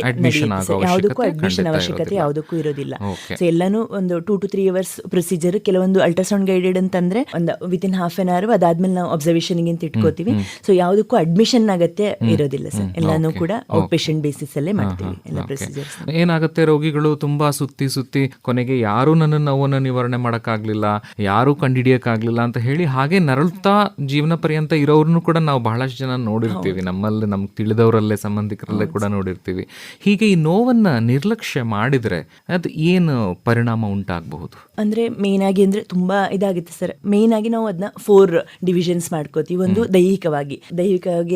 ಯಾವುದಕ್ಕೂ ಅಡ್ಮಿಷನ್ ಅವಶ್ಯಕತೆ ಯಾವುದಕ್ಕೂ ಇರೋದಿಲ್ಲ. ಸೊ ಎಲ್ಲಾನು ಒಂದು 2 to 3 hours ಪ್ರೊಸೀಜರ್. ಕೆಲವೊಂದು ಅಲ್ಟ್ರಾಸೌಂಡ್ ಗೈಡೆಡ್ ಅಂತಂದ್ರೆ ಒಂದು ವಿತಿನ್ ಹಾಫ್ ಅನ್ ಅವರ್ ಅದಾದ್ಮೇಲೆ ನಾವು ಅಬ್ಸರ್ವೇಷನ್ ಅಂತ ಇಟ್ಕೋತೀವಿ. ಸೊ ಯಾವುದಕ್ಕೂ ಅಡ್ಮಿಷನ್ ಅಗತ್ಯ ಇರೋದಿಲ್ಲ ಸರ್. ಎಲ್ಲಾನು ಕೂಡ ಔಟ್ ಪೇಷಂಟ್ ಬೇಸಿಸ್ ಅಲ್ಲೇ ಮಾಡ್ತೀವಿ ಎಲ್ಲ ಪ್ರೊಸೀಜರ್ಸ್. ಏನಾಗುತ್ತೆ, ರೋಗಿಗಳು ತುಂಬಾ ಸುತ್ತಿ ಕೊನೆಗೆ ಯಾರು ನನ್ನ ನೋವನ್ನು ನಿವಾರಣೆ ಮಾಡಕ್ಕಾಗ್ಲಿಲ್ಲ, ಯಾರು ಕಂಡಿಡಿಯಕ್ಕಾಗ್ಲಿಲ್ಲ ಅಂತ ಹೇಳಿ ಹಾಗೆ ನರಳುತ್ತಾ ಜೀವನ ಪರ್ಯಂತ ಇರೋರ್ನು ಕೂಡ ನಾವು ಬಹಳಷ್ಟು ಜನ ನೋಡಿರ್ತೀವಿ. ನಮ್ಮಲ್ಲಿ ನಮ್ಗೆ ತಿಳಿದವರಲ್ಲೇ, ಸಂಬಂಧಿಕರಲ್ಲೇ ಕೂಡ ನೋಡಿರ್ತೀವಿ. ಹೀಗೆ ಈ ನೋವನ್ನ ನಿರ್ಲಕ್ಷ್ಯ ಮಾಡಿದ್ರೆ ಅದು ಏನು ಪರಿಣಾಮ ಉಂಟಾಗಬಹುದು? ಅಂದ್ರೆ ಮೇನ್ ಆಗಿ ಅಂದ್ರೆ ತುಂಬಾ ಇದಾಗುತ್ತೆ ಸರ್. ಮೇನ್ ಆಗಿ ನಾವು ಅದನ್ನ 4 ಡಿವಿಷನ್ಸ್ ಮಾಡ್ಕೋತೀವಿ. ಒಂದು ದೈಹಿಕವಾಗಿ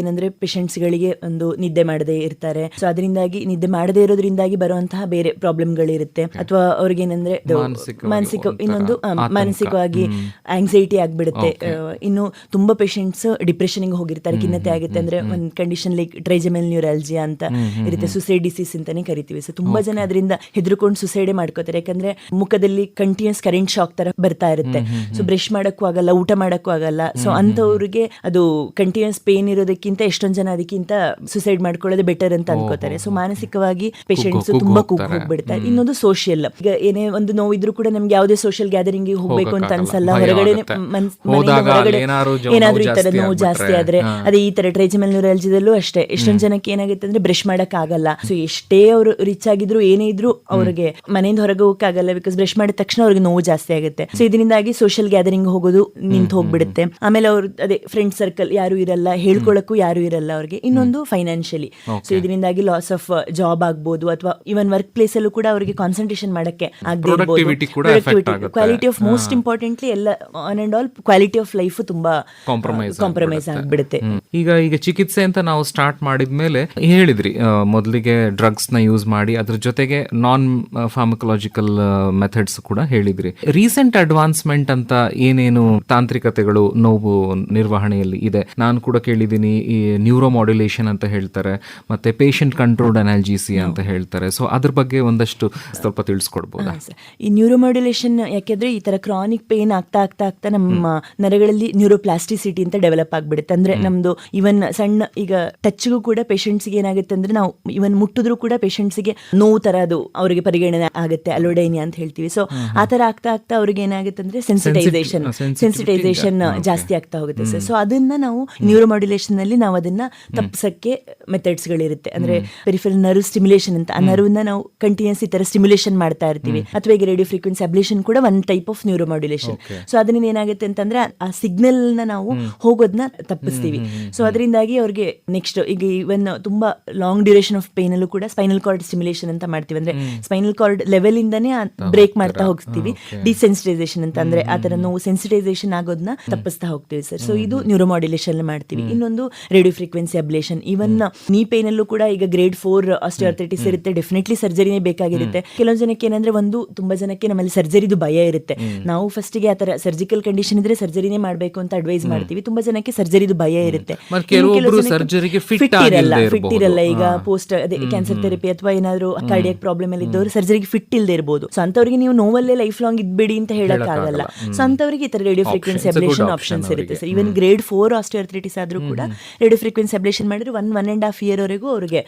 ಏನಂದ್ರೆ ಪೇಷಂಟ್ಸ್ ಗಳಿಗೆ ಒಂದು ನಿದ್ದೆ ಮಾಡದೇ ಇರ್ತಾರೆ. ಸೊ ಅದರಿಂದಾಗಿ ನಿದ್ದೆ ಮಾಡದೇ ಇರೋದ್ರಿಂದಾಗಿ ಬರುವಂತಹ ಬೇರೆ ಪ್ರಾಬ್ಲಮ್ಗಳಿರುತ್ತೆ. ಅಥವಾ ಅವ್ರಿಗೇನಂದ್ರೆ ಮಾನಸಿಕ ಇನ್ನೊಂದು ಮಾನಸಿಕವಾಗಿ ಆಂಗ್ಸೈಟಿ ಆಗ್ಬಿಡುತ್ತೆ. ಇನ್ನು ತುಂಬಾ ಪೇಷಂಟ್ಸ್ ಡಿಪ್ರೆಷನ್ ಹೋಗಿರ್ತಾರೆ, ಖಿನ್ನತೆ ಆಗುತ್ತೆ. ಅಂದ್ರೆ ಒಂದು ಕಂಡೀಷನ್ ಲೈಕ್ ಟ್ರೈಜಮೆಲ್ ನ್ಯೂರಾಲಜಿಯಾ ಅಂತ ಇರುತ್ತೆ, ಸುಸೈಡ್ ಡಿಸೀಸ್ ಅಂತಾನೆ ಕರಿತೀವಿ. ಸೊ ತುಂಬಾ ಜನ ಅದರಿಂದ ಹೆದರ್ಕೊಂಡು ಸುಸೈಡ್ ಮಾಡ್ಕೋತಾರೆ. ಯಾಕಂದ್ರೆ ಮುಖದಲ್ಲಿ ಕಂಟಿನ್ಯೂಸ್ ಕರೆಂಟ್ ಶಾಕ್ ತರ ಬರ್ತಾ ಇರುತ್ತೆ. ಸೊ ಬ್ರಷ್ ಮಾಡಕ್ಕೂ ಆಗಲ್ಲ, ಊಟ ಮಾಡಕ್ಕೂ ಆಗಲ್ಲ. ಸೊ ಅಂತವ್ರಿಗೆ ಅದು ಕಂಟಿನ್ಯೂಸ್ ಪೇನ್ ಇರೋದಕ್ಕಿಂತ ಎಷ್ಟೊಂದ್ ಜನ ಅದಕ್ಕಿಂತ ಸುಸೈಡ್ ಮಾಡ್ಕೊಳ್ಳೋದು ಬೆಟರ್ ಅಂತ ಅನ್ಕೋತಾರೆ. ಸೊ ಮಾನಸಿಕವಾಗಿ ಪೇಷಂಟ್ಸ್ ತುಂಬಾ ಹೋಗ್ಬಿಡ್ತಾರೆ. ಇನ್ನೊಂದು ಸೋಷಿಯಲ್, ಈಗ ಏನೇ ಒಂದು ನೋವಿದ್ರು ಕೂಡ ನಮ್ಗೆ ಯಾವುದೇ ಸೋಷಿಯಲ್ ಗ್ಯಾದರಿಂಗ್ ಹೋಗ್ಬೇಕು ಅಂತ ಅನ್ಸಲ್ಲ. ಹೊರಗಡೆ ಏನಾದ್ರೂ ಈ ತರ ನೋವು ಜಾಸ್ತಿ ಆದ್ರೆ ಅದೇ ಈ ತರ ಟ್ರೈಜಮೆಲ್ ನ್ಯೂರಾಲಜಿದಲ್ಲೂ ಅಷ್ಟೇ ಎಷ್ಟೊಂದ್ ಜನಕ್ಕೆ ಏನಾಗುತ್ತೆ ಅಂದ್ರೆ ಬ್ರಷ್ ಮಾಡಕ್ ಆಗಲ್ಲ. ಸೊ ಎಷ್ಟೇ ಅವರು ರಿಚ್ ಆಗಿದ್ರು ಏನೇ ಇದ್ರು ಅವ್ರಿಗೆ ಮನೆಯಿಂದ ಹೊರಗೆ ಹೋಗಕ್ ಆಗಲ್ಲ. ಬಿಕಾಸ್ ಬ್ರಷ್ ಮಾಡಿದ ತಕ್ಷಣ ಅವ್ರಿಗೆ ನೋವು ಜಾಸ್ತಿ ಆಗುತ್ತೆ. ಸೊ ಇದರಿಂದಾಗಿ ಸೋಷಿಯಲ್ ಗ್ಯಾದರಿಂಗ್ ಹೋಗೋದು ನಿಂತು ಹೋಗ್ಬಿಡುತ್ತೆ. ಆಮೇಲೆ ಅವ್ರು ಅದೇ ಫ್ರೆಂಡ್ ಸರ್ಕಲ್ ಯಾರು ಇರಲ್ಲ, ಹೇಳ್ಕೊಳಕ್ಕೂ ಯಾರು ಇರಲ್ಲ ಅವ್ರಿಗೆ. ಇನ್ನೊಂದು ಫೈನಾನ್ಷಿಯಲಿ, ಸೊ ಇದರಿಂದಾಗಿ ಲಾಸ್ ಆಫ್ ಜಾಬ್ ಆಗ್ಬೋದು ಅಥವಾ ಇವನ್ ವರ್ಕ್ ಪ್ಲೇಸ್ ಅಲ್ಲೂ ಕೂಡ ಅವರಿಗೆ ಕಾನ್ಸಂಟ್ರೇಷನ್ ಮಾಡಕ್ಕೆ ಆಗದಿರಬಹುದು. ಕ್ವಾಲಿಟಿ ಆಫ್ ಮೋಸ್ಟ್ ಇಂಪಾರ್ಟೆಂಟ್ಲಿ ಎಲ್ಲ on and all quality of life ತುಂಬಾ ಕಾಂಪ್ರಮೈಸ್ ಆಗ್ಬಿಡುತ್ತೆ. ಈಗ ಚಿಕಿತ್ಸೆ ಅಂತ ನಾವು ಸ್ಟಾರ್ಟ್ ಮಾಡಿದ್ಮೇಲೆ ಹೇಳಿದ್ರಿ ಮೊದಲಿಗೆ ಡ್ರಗ್ಸ್ ನ ಯೂಸ್ ಮಾಡಿ ಅದ್ರ ಜೊತೆಗೆ ನಾನ್ ಫಾರ್ಮಕಲಾಜಿಕಲ್ ಮೆಥಡ್ಸ್ ಕೂಡ ಹೇಳಿದ್ರಿ. ರೀಸೆಂಟ್ ಅಡ್ವಾನ್ಸ್ಮೆಂಟ್ ಅಂತ ಏನೇನು ತಾಂತ್ರಿಕತೆಗಳು ನೋವು ನಿರ್ವಹಣೆಯಲ್ಲಿ ಇದೆ? ನಾನು ಕೂಡ ಕೇಳಿದ್ದೀನಿ, ಈ ನ್ಯೂರೋ ಮಾಡ್ಯುಲೇಷನ್ ಅಂತ ಹೇಳ್ತಾರೆ, ಮತ್ತೆ ಪೇಷಂಟ್ ಕಂಟ್ರೋಲ್ಡ್ ಅನಾಲ್ಜೆಸಿ ಅಂತ ಹೇಳ್ತಾರೆ. ಸೊ ಅದ್ರ ಬಗ್ಗೆ ಒಂದಷ್ಟು ಸ್ವಲ್ಪ ತಿಳಿಸ್ಕೊಡ್ಬೋದಾ? ಈ ನ್ಯೂರೋ ಮಾಡ್ಯುಲೇಷನ್ ಯಾಕೆಂದ್ರೆ ಈ ತರ ಕ್ರಾನಿಕ್ ಪೇನ್ ಆಗ್ತಾ ನಮ್ಮ ನರಗಳಲ್ಲಿ ನ್ಯೂರೋಪ್ಲಾಸ್ಟಿಸಿಟಿ ಅಂತ ಡೆವಲಪ್ ಆಗ್ಬಿಡುತ್ತೆ. ಅಂದ್ರೆ ನಮ್ದು ಇವನ್ ಸಣ್ಣ ಈಗ ಟಚ್ಗೂ ಕೂಡ ಪೇಷಂಟ್ಸ್ಗೆ ಏನಾಗುತ್ತೆ ಅಂದ್ರೆ ನಾವು ಇವನ್ ಮುಟ್ಟಿದ್ರು ಕೂಡ ಪೇಷಂಟ್ಸ್ಗೆ ನೋವು ತರ ಅದು ಅವರಿಗೆ ಪರಿಗಣನೆ ಆಗುತ್ತೆ, ಅಲೋಡೈನಿಯಾ ಅಂತ ಹೇಳ್ತೀವಿ. ಸೊ ಆ ತರ ಆಗ್ತಾ ಅವ್ರಿಗೆ ಏನಾಗುತ್ತೆ ಅಂದ್ರೆ ಸೆನ್ಸಿಟೈಸೇಷನ್ ಜಾಸ್ತಿ ಆಗ್ತಾ ಹೋಗುತ್ತೆ ಸರ್. ಸೊ ಅದನ್ನ ನಾವು ನ್ಯೂರೋ ಮಾಡ್ಯುಲೇಷನ್ ನಲ್ಲಿ ನಾವು ಅದನ್ನ ತಪ್ಪಿಸಕ್ಕೆ ಮೆಥಡ್ಸ್ ಗಳಿರುತ್ತೆ. ಅಂದ್ರೆ ಪೆರಿಫೆರಲ್ ನರ್ವ್ ಸ್ಟಿಮ್ಯುಲೇಷನ್ ಅಂತ, ಆ ನರ್ವ್ನ ನಾವು ಕಂಟಿನ್ಯೂಸ್ ಈ ತರ ಸ್ಟಿಮ್ಯುಲೇಷನ್ ಮಾಡ್ತಾ ಇರ್ತೀವಿ. ಅಥವಾ ಈಗ ರೇಡಿಯೋ ಫ್ರೀಕ್ವೆನ್ಸಿ ಅಬ್ಲೇಷನ್ ಕೂಡ one type of neuro modulation. So ಅದರಿಂದ ಏನಾಗುತ್ತೆ ಅಂತಂದ್ರೆ ಆ ಸಿಗ್ನಲ್ ನ ನಾವು ಹೋಗೋದನ್ನ ತಪ್ಪಿಸ್ತೀವಿ. ಸೊ ಅದರಿಂದಾಗಿ ಅವ್ರಿಗೆ ನೆಕ್ಸ್ಟ್ ಈಗ ಇವನ್ ತುಂಬಾ ಲಾಂಗ್ ಡ್ಯೂರೇಷನ್ ಆಫ್ ಪೇನ್ ಅಲ್ಲೂ ಕೂಡ ಸ್ಪೈನಲ್ ಕಾರ್ಡ್ ಸ್ಟಿಮ್ಯುಲೇಷನ್ ಅಂತ ಮಾಡ್ತೀವಿ. ಅಂದ್ರೆ ಸ್ಪೈನಲ್ ಕಾರ್ಡ್ ಲೆವೆಲ್ ಇಂದಾನೇ ಬ್ರೇಕ್ ಮಾಡ್ತಾ ಹೋಗ್ತೀವಿ. ಡಿಸೆನ್ಸಿಟೈಸೇಷನ್ ಅಂತ, ಅಂದ್ರೆ ಆ ತರ ನೋವು ಸೆನ್ಸಿಟೈಸೇಷನ್ ಆಗೋದನ್ನ ತಪ್ಪಿಸ್ತಾ ಹೋಗ್ತೀವಿ ಸರ್. ಸೊ ಇದು ನ್ಯೂರೋ ಮಾಡ್ಯುಲೇಷನ್ ಮಾಡ್ತೀವಿ. ಇನ್ನೊಂದು ರೇಡಿಯೋ ಫ್ರೀಕ್ವೆನ್ಸಿ ಅಬ್ಲೇಷನ್. ಇವನ್ ನೀ ಪೇನ್ ಅಲ್ಲೂ ಕೂಡ ಈಗ ಗ್ರೇಡ್ 4 ಆಸ್ಟಿಯೋಆರ್ಥರೈಟಿಸ್ ಇರುತ್ತೆ, ಡೆಫಿನೆಟ್ಲಿ ಸರ್ಜರಿನೇ ಬೇಕಾಗಿರುತ್ತೆ. ಕೆಲವೊಂದು ಜನಕ್ಕೆ ಏನಂದ್ರೆ ತುಂಬಾ ಜನಕ್ಕೆ ನಮ್ಮಲ್ಲಿ ಸರ್ಜರಿದು ಭಯ ಇರುತ್ತೆ. ನಾವು ಫಸ್ಟ್ಗೆ ಆ ತರ ಸರ್ಜಿಕಲ್ ಕಂಡೀಷನ್ ಇದ್ರೆ ಸರ್ಜರಿನೇ ಮಾಡ್ಬೇಕು ಅಂತ ಅಡ್ವೈಸ್ ಮಾಡ್ತೀವಿ. ತುಂಬಾ ಜನಕ್ಕೆ ಸರ್ಜರಿದು ಭಯ ಇರುತ್ತೆ. ಫಿಟ್ ಇರಲ್ಲ. ಈಗ ಪೋಸ್ಟ್ ಅದೇ ಕ್ಯಾನ್ಸರ್ ಥೆರಪಿ ಅಥವಾ ಏನಾದ್ರು ಕಾರ್ಡಿಯಾಕ್ ಪ್ರಾಬ್ಲಮ್ ಅಲ್ಲಿ ಇದ್ದವರು ಸರ್ಜರಿಗೆ ಫಿಟ್ ಇಲ್ಲದೆ ಇರಬಹುದು. ಸೊ ಅಂತವರಿಗೆ ನೀವು ನೋವಲ್ಲೇ ಲೈಫ್ ಲಾಂಗ್ ಇದ್ಬೇಡಿ ಅಂತ ಹೇಳಕ್ ಆಗಲ್ಲ. ಸೊ ಅಂತವರಿಗೆ ಈ ತರ ರೇಡಿಯೋ ಫ್ರೀಕ್ವೆನ್ಸಿ ಅಬ್ಲೇಷನ್ ಆಪ್ಷನ್ಸ್ ಇರುತ್ತೆ ಸರ್. ಈವನ್ ಗ್ರೇಡ್ 4 ಆಸ್ಟಿಯೋಆರ್ಥ್ರೈಟಿಸ್ ಆದ್ರೂ ಕೂಡ ರೇಡಿಯೋ ಫ್ರೀಕ್ವೆನ್ಸಿ ಅಬ್ಲೇಷನ್ ಮಾಡಿದ್ರೆ 1.5 ಇಯರ್ ವರೆಗೂ ಅವ್ರಿಗೆ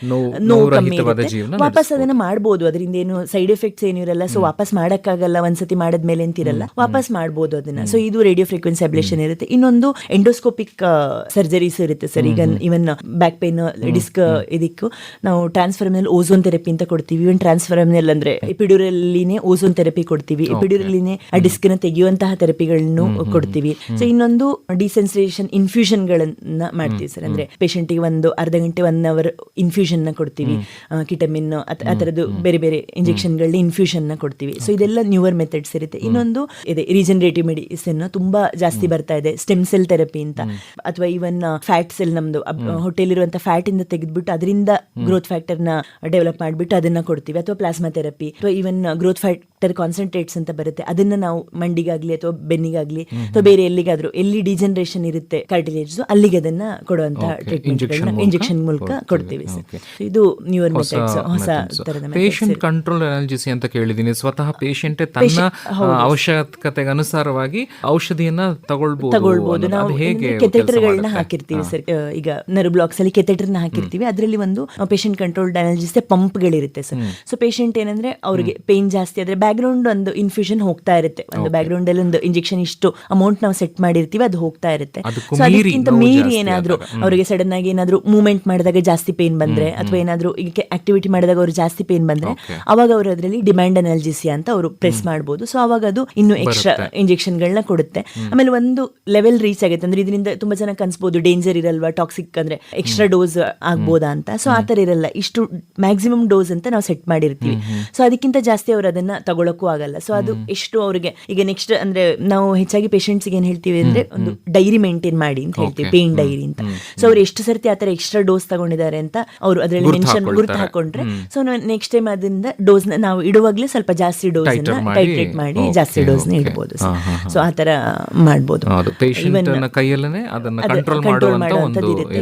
ನೋವು ಕಮ್ಮಿ ಇರುತ್ತೆ. ವಾಪಸ್ ಅದನ್ನ ಮಾಡಬಹುದು. ಅದರಿಂದ ಏನು ಸೈಡ್ ಎಫೆಕ್ಟ್ಸ್ ಏನು ಇರಲ್ಲ. ಸೊ ವಾಪಸ್ ಮಾಡಕ್ಕಾಗಲ್ಲ ಒಂದ್ಸತಿ ಮಾಡದ್ಮೇಲೆ ಅಂತಿರಲ್ಲ, ವಾಪಸ್ ಮಾಡಬಹುದು ಅದನ್ನ. ಸೊ ಇದು ರೇಡಿಯೋ ಫ್ರೀಕ್ವೆನ್ಸಿ ಅಬ್ಲೇಷನ್ ಇರುತ್ತೆ. ಇನ್ನೊಂದು ಎಂಡೋಸ್ಕೋಪಿಕ್ ಸರ್ಜರೀಸ್ ಇರುತ್ತೆ ಸರ್. ಈಗ ಇವನ್ ಬ್ಯಾಕ್ ಪೇನ್, ಡಿಸ್ಕ್ ಇದಕ್ಕೂ ನಾವು ಟ್ರಾನ್ಸ್ಫರ್ಮಿನಲ್ ಓಝೋನ್ ಥೆರಪಿ ಅಂತ ಕೊಡ್ತೀವಿ. ಇವನ್ ಟ್ರಾನ್ಸ್ಫರ್ಮಿನಲ್ ಅಂದ್ರೆ ಎಪಿಡ್ಯೂರಲ್ಲಿನೇ ಓಝೋನ್ ಥೆರಪಿ ಕೊಡ್ತೀವಿ. ಎಪಿಡ್ಯೂರಲ್ಲಿನೇ ಆ ಡಿಸ್ಕ್ ನ ತೆಗೆಯುವಂತಹ ಥೆರಪಿಗಳನ್ನು ಕೊಡ್ತೀವಿ. ಸೊ ಇನ್ನೊಂದು ಡಿಸೆನ್ಸಿಟೈಸೇಷನ್ ಇನ್ಫ್ಯೂಷನ್ ಗಳನ್ನ ಮಾಡ್ತೀವಿ ಸರ್. ಅಂದ್ರೆ ಪೇಷಂಟ್ ಗೆ ಒಂದು ಅರ್ಧ ಗಂಟೆ 1 ಅವರ್ ಇನ್ಫ್ಯೂಷನ್ ನ ಕೊಡ್ತೀವಿ. ಕಿಟಮಿನ್ ಆ ತರದ್ದು ಬೇರೆ ಬೇರೆ ಇಂಜೆಕ್ಷನ್ ಗಳನ್ನ ಇನ್ಫ್ಯೂಷನ್ ನ ಕೊಡ್ತೀವಿ. ಸೊ ಇದೆಲ್ಲ ನ್ಯೂವರ್ ಮೆಥಡ್ಸ್ ಇರುತ್ತೆ. ಇನ್ನೊಂದು ಇದೆ ರೀಜನರೇಟಿವ್ ಮೆಡಿಸಿನ್ ತುಂಬಾ ಜಾಸ್ತಿ ಬರ್ತಾ ಇದೆ, ಸ್ಟೆಮ್ ಸೆಲ್ ಥೆರಪಿ ಅಂತ. ಅಥವಾ ಇವನ್ ಫ್ಯಾಟ್ ಸೆಲ್ ನಮ್ದು ಹೊಟ್ಟೆಲಿರುವಂತ ಫ್ಯಾಟ್ ಇಂದ ತೆಗೆದ್ಬಿಟ್ಟು ಅದರಿಂದ ಗ್ರೋತ್ ಫ್ಯಾಕ್ಟರ್ ನ ಡೆವಲಪ್ ಮಾಡ್ಬಿಟ್ಟು ಅದನ್ನ ಕೊಡ್ತೀವಿ. ಅಥವಾ ಪ್ಲಾಸ್ಮಾ ಥೆರಪಿ ಅಥವಾ ಇವನ್ ಗ್ರೋತ್ ಫ್ಯಾಕ್ಟರ್ ಕಾನ್ಸಂಟ್ರೇಟ್ಸ್ ಅಂತ ಬರುತ್ತೆ. ಅದನ್ನ ನಾವು ಮಂಡಿಗಾಗ್ಲಿ ಅಥವಾ ಬೆನ್ನಿಗಾಗ್ಲಿ ಅಥವಾ ಬೇರೆ ಎಲ್ಲಿಗಾದ್ರೂ ಎಲ್ಲಿ ಡಿಜನರೇಷನ್ ಇರುತ್ತೆ ಕಾರ್ಟಿಲೇಜ್ ಅಲ್ಲಿಗೆ ಅದನ್ನ ಕೊಡುವಂತ ಟ್ರೀಟ್ಮೆಂಟ್ ಇಂಜೆಕ್ಷನ್ ಮೂಲಕ ಕೊಡ್ತೀವಿ ಸರ್. ಇದು ನ್ಯೂವರ್ ಮೆಥಡ್ಸ್, ಹೊಸ ತರದ ಪೇಷಂಟ್ ಕಂಟ್ರೋಲ್ ಅನಾಲ್ಜಿಸಿ ಅಂತ ಕೇಳಿದೀನಿ. ಸ್ವತಃ ಪೇಷಂಟ್ ತನ್ನ ಅವಶ್ಯಕತೆಗೆ ಅನುಸಾರವಾಗಿ ಔಷಧಿಯನ್ನ ತಗೊಳ್ಬಹುದು. ನಾವು ಕೆಥೆಟರ್ಗಳನ್ನ ಹಾಕಿರ್ತೀವಿ ಸರ್. ಈಗ ನರ್ವ್ ಬ್ಲಾಕ್ಸ್ ಅಲ್ಲಿ ಕೆಥೆಟರ್ನ ಹಾಕಿರ್ತೀವಿ. ಅದರಲ್ಲಿ ಒಂದು ಪೇಷಂಟ್ ಕಂಟ್ರೋಲ್ಡ್ ಅನಾಲ್ಜಿಸ್ ಪಂಪ್ ಗಳಿರುತ್ತೆ ಸರ್. ಸೊ ಪೇಷಂಟ್ ಏನಂದ್ರೆ ಅವ್ರಿಗೆ ಪೇನ್ ಜಾಸ್ತಿ ಆದ್ರೆ ಬ್ಯಾಕ್ ಗ್ರೌಂಡ್ ಒಂದು ಇನ್ಫ್ಯೂಷನ್ ಹೋಗ್ತಾ ಇರುತ್ತೆ. ಒಂದು ಬ್ಯಾಕ್ ಗ್ರೌಂಡ್ ಅಲ್ಲಿ ಒಂದು ಇಂಜೆಕ್ಷನ್ ಇಷ್ಟು ಅಮೌಂಟ್ ನಾವು ಸೆಟ್ ಮಾಡಿರ್ತೀವಿ, ಅದು ಹೋಗ್ತಾ ಇರುತ್ತೆ. ಸೊ ಅದಕ್ಕಿಂತ ಮೀರಿ ಏನಾದ್ರು ಅವರಿಗೆ ಸಡನ್ ಆಗಿ ಏನಾದ್ರು ಮೂವ್ಮೆಂಟ್ ಮಾಡಿದಾಗ ಜಾಸ್ತಿ ಪೇನ್ ಬಂದ್ರೆ ಅಥವಾ ಏನಾದ್ರು ಈಗ ಆಕ್ಟಿವಿಟಿ ಮಾಡಿದಾಗ ಅವ್ರು ಜಾಸ್ತಿ ಪೇನ್ ಬಂದ್ರೆ ಅವಾಗ ಅವರು ಅದರಲ್ಲಿ ಡಿಮ್ಯಾಂಡ್ ಅನಾಲ್ಜಿಸಿಯಾ ಅಂತ ಅವರು ಪ್ರೆಸ್ ಮಾಡಬಹುದು. ಸೊ ಅವಾಗ ಅದು ಇನ್ನು ಎಕ್ಸ್ಟ್ರಾ ಇಂಜೆಕ್ಷನ್ ಗಳನ್ನ ಕೊಡುತ್ತೆ. ಆಮೇಲೆ ಒಂದು ಲೆವೆಲ್ ರೀಚ್ ಆಗುತ್ತೆ ಅಂದ್ರೆ ಇದರಿಂದ ತುಂಬಾ ಜನ ಕನ್ಸ್ಬೋದು ಡೇಂಜರ್ ಇರಲ್ವಾ, ಟಾಕ್ಸಿಕ್ ಅಂದ್ರೆ ಎಕ್ಸ್ಟ್ರಾ ಡೋಸ್ ಆಗ್ಬೋದಾ ಅಂತ. ಸೊ ಆತರ ಇರಲ್ಲ, ಇಷ್ಟು ಮ್ಯಾಕ್ಸಿಮಮ್ ಡೋಸ್ ಅಂತ ನಾವು ಸೆಟ್ ಮಾಡಿರ್ತೀವಿ. ಸೊ ಅದಕ್ಕಿಂತ ಜಾಸ್ತಿ ಅವ್ರು ಅದನ್ನ ತಗೊಳಕ್ಕೂ ಆಗಲ್ಲ. ಸೊ ಅದು ಎಷ್ಟು ಅವ್ರಿಗೆ ಈಗ ನೆಕ್ಸ್ಟ್ ಅಂದ್ರೆ ನಾವು ಹೆಚ್ಚಾಗಿ ಪೇಷಂಟ್ಸ್ ಏನ್ ಹೇಳ್ತೀವಿ ಅಂದ್ರೆ ಒಂದು ಡೈರಿ ಮೇಂಟೈನ್ ಮಾಡಿ ಅಂತ ಹೇಳ್ತೀವಿ, ಪೇನ್ ಡೈರಿ ಅಂತ. ಸೊ ಅವ್ರು ಎಷ್ಟು ಸರ್ತಿ ಆತರ ಎಕ್ಸ್ಟ್ರಾ ಡೋಸ್ ತಗೊಂಡಿದ್ದಾರೆ ಅಂತ ಅವರು ಅದರಲ್ಲಿ ಮೆನ್ಷನ್ ಗುರುತು ಹಾಕೊಂಡ್ರೆ ಸೊ ನೆಕ್ಸ್ಟ್ ಟೈಮ್ ಅದರಿಂದ ಡೋಸ್ ನಾವು ಇಡುವಾಗ್ಲೇ ಸ್ವಲ್ಪ ಜಾಸ್ತಿ ಡೋಸ್ ಟೈಟ್ರೇಟ್ ಮಾಡಿ ಜಾಸ್ತಿ ಡೋಸ್ ನ ಇಡಬಹುದು. ಸೊ ಆತರ ಮಾಡಬಹುದು.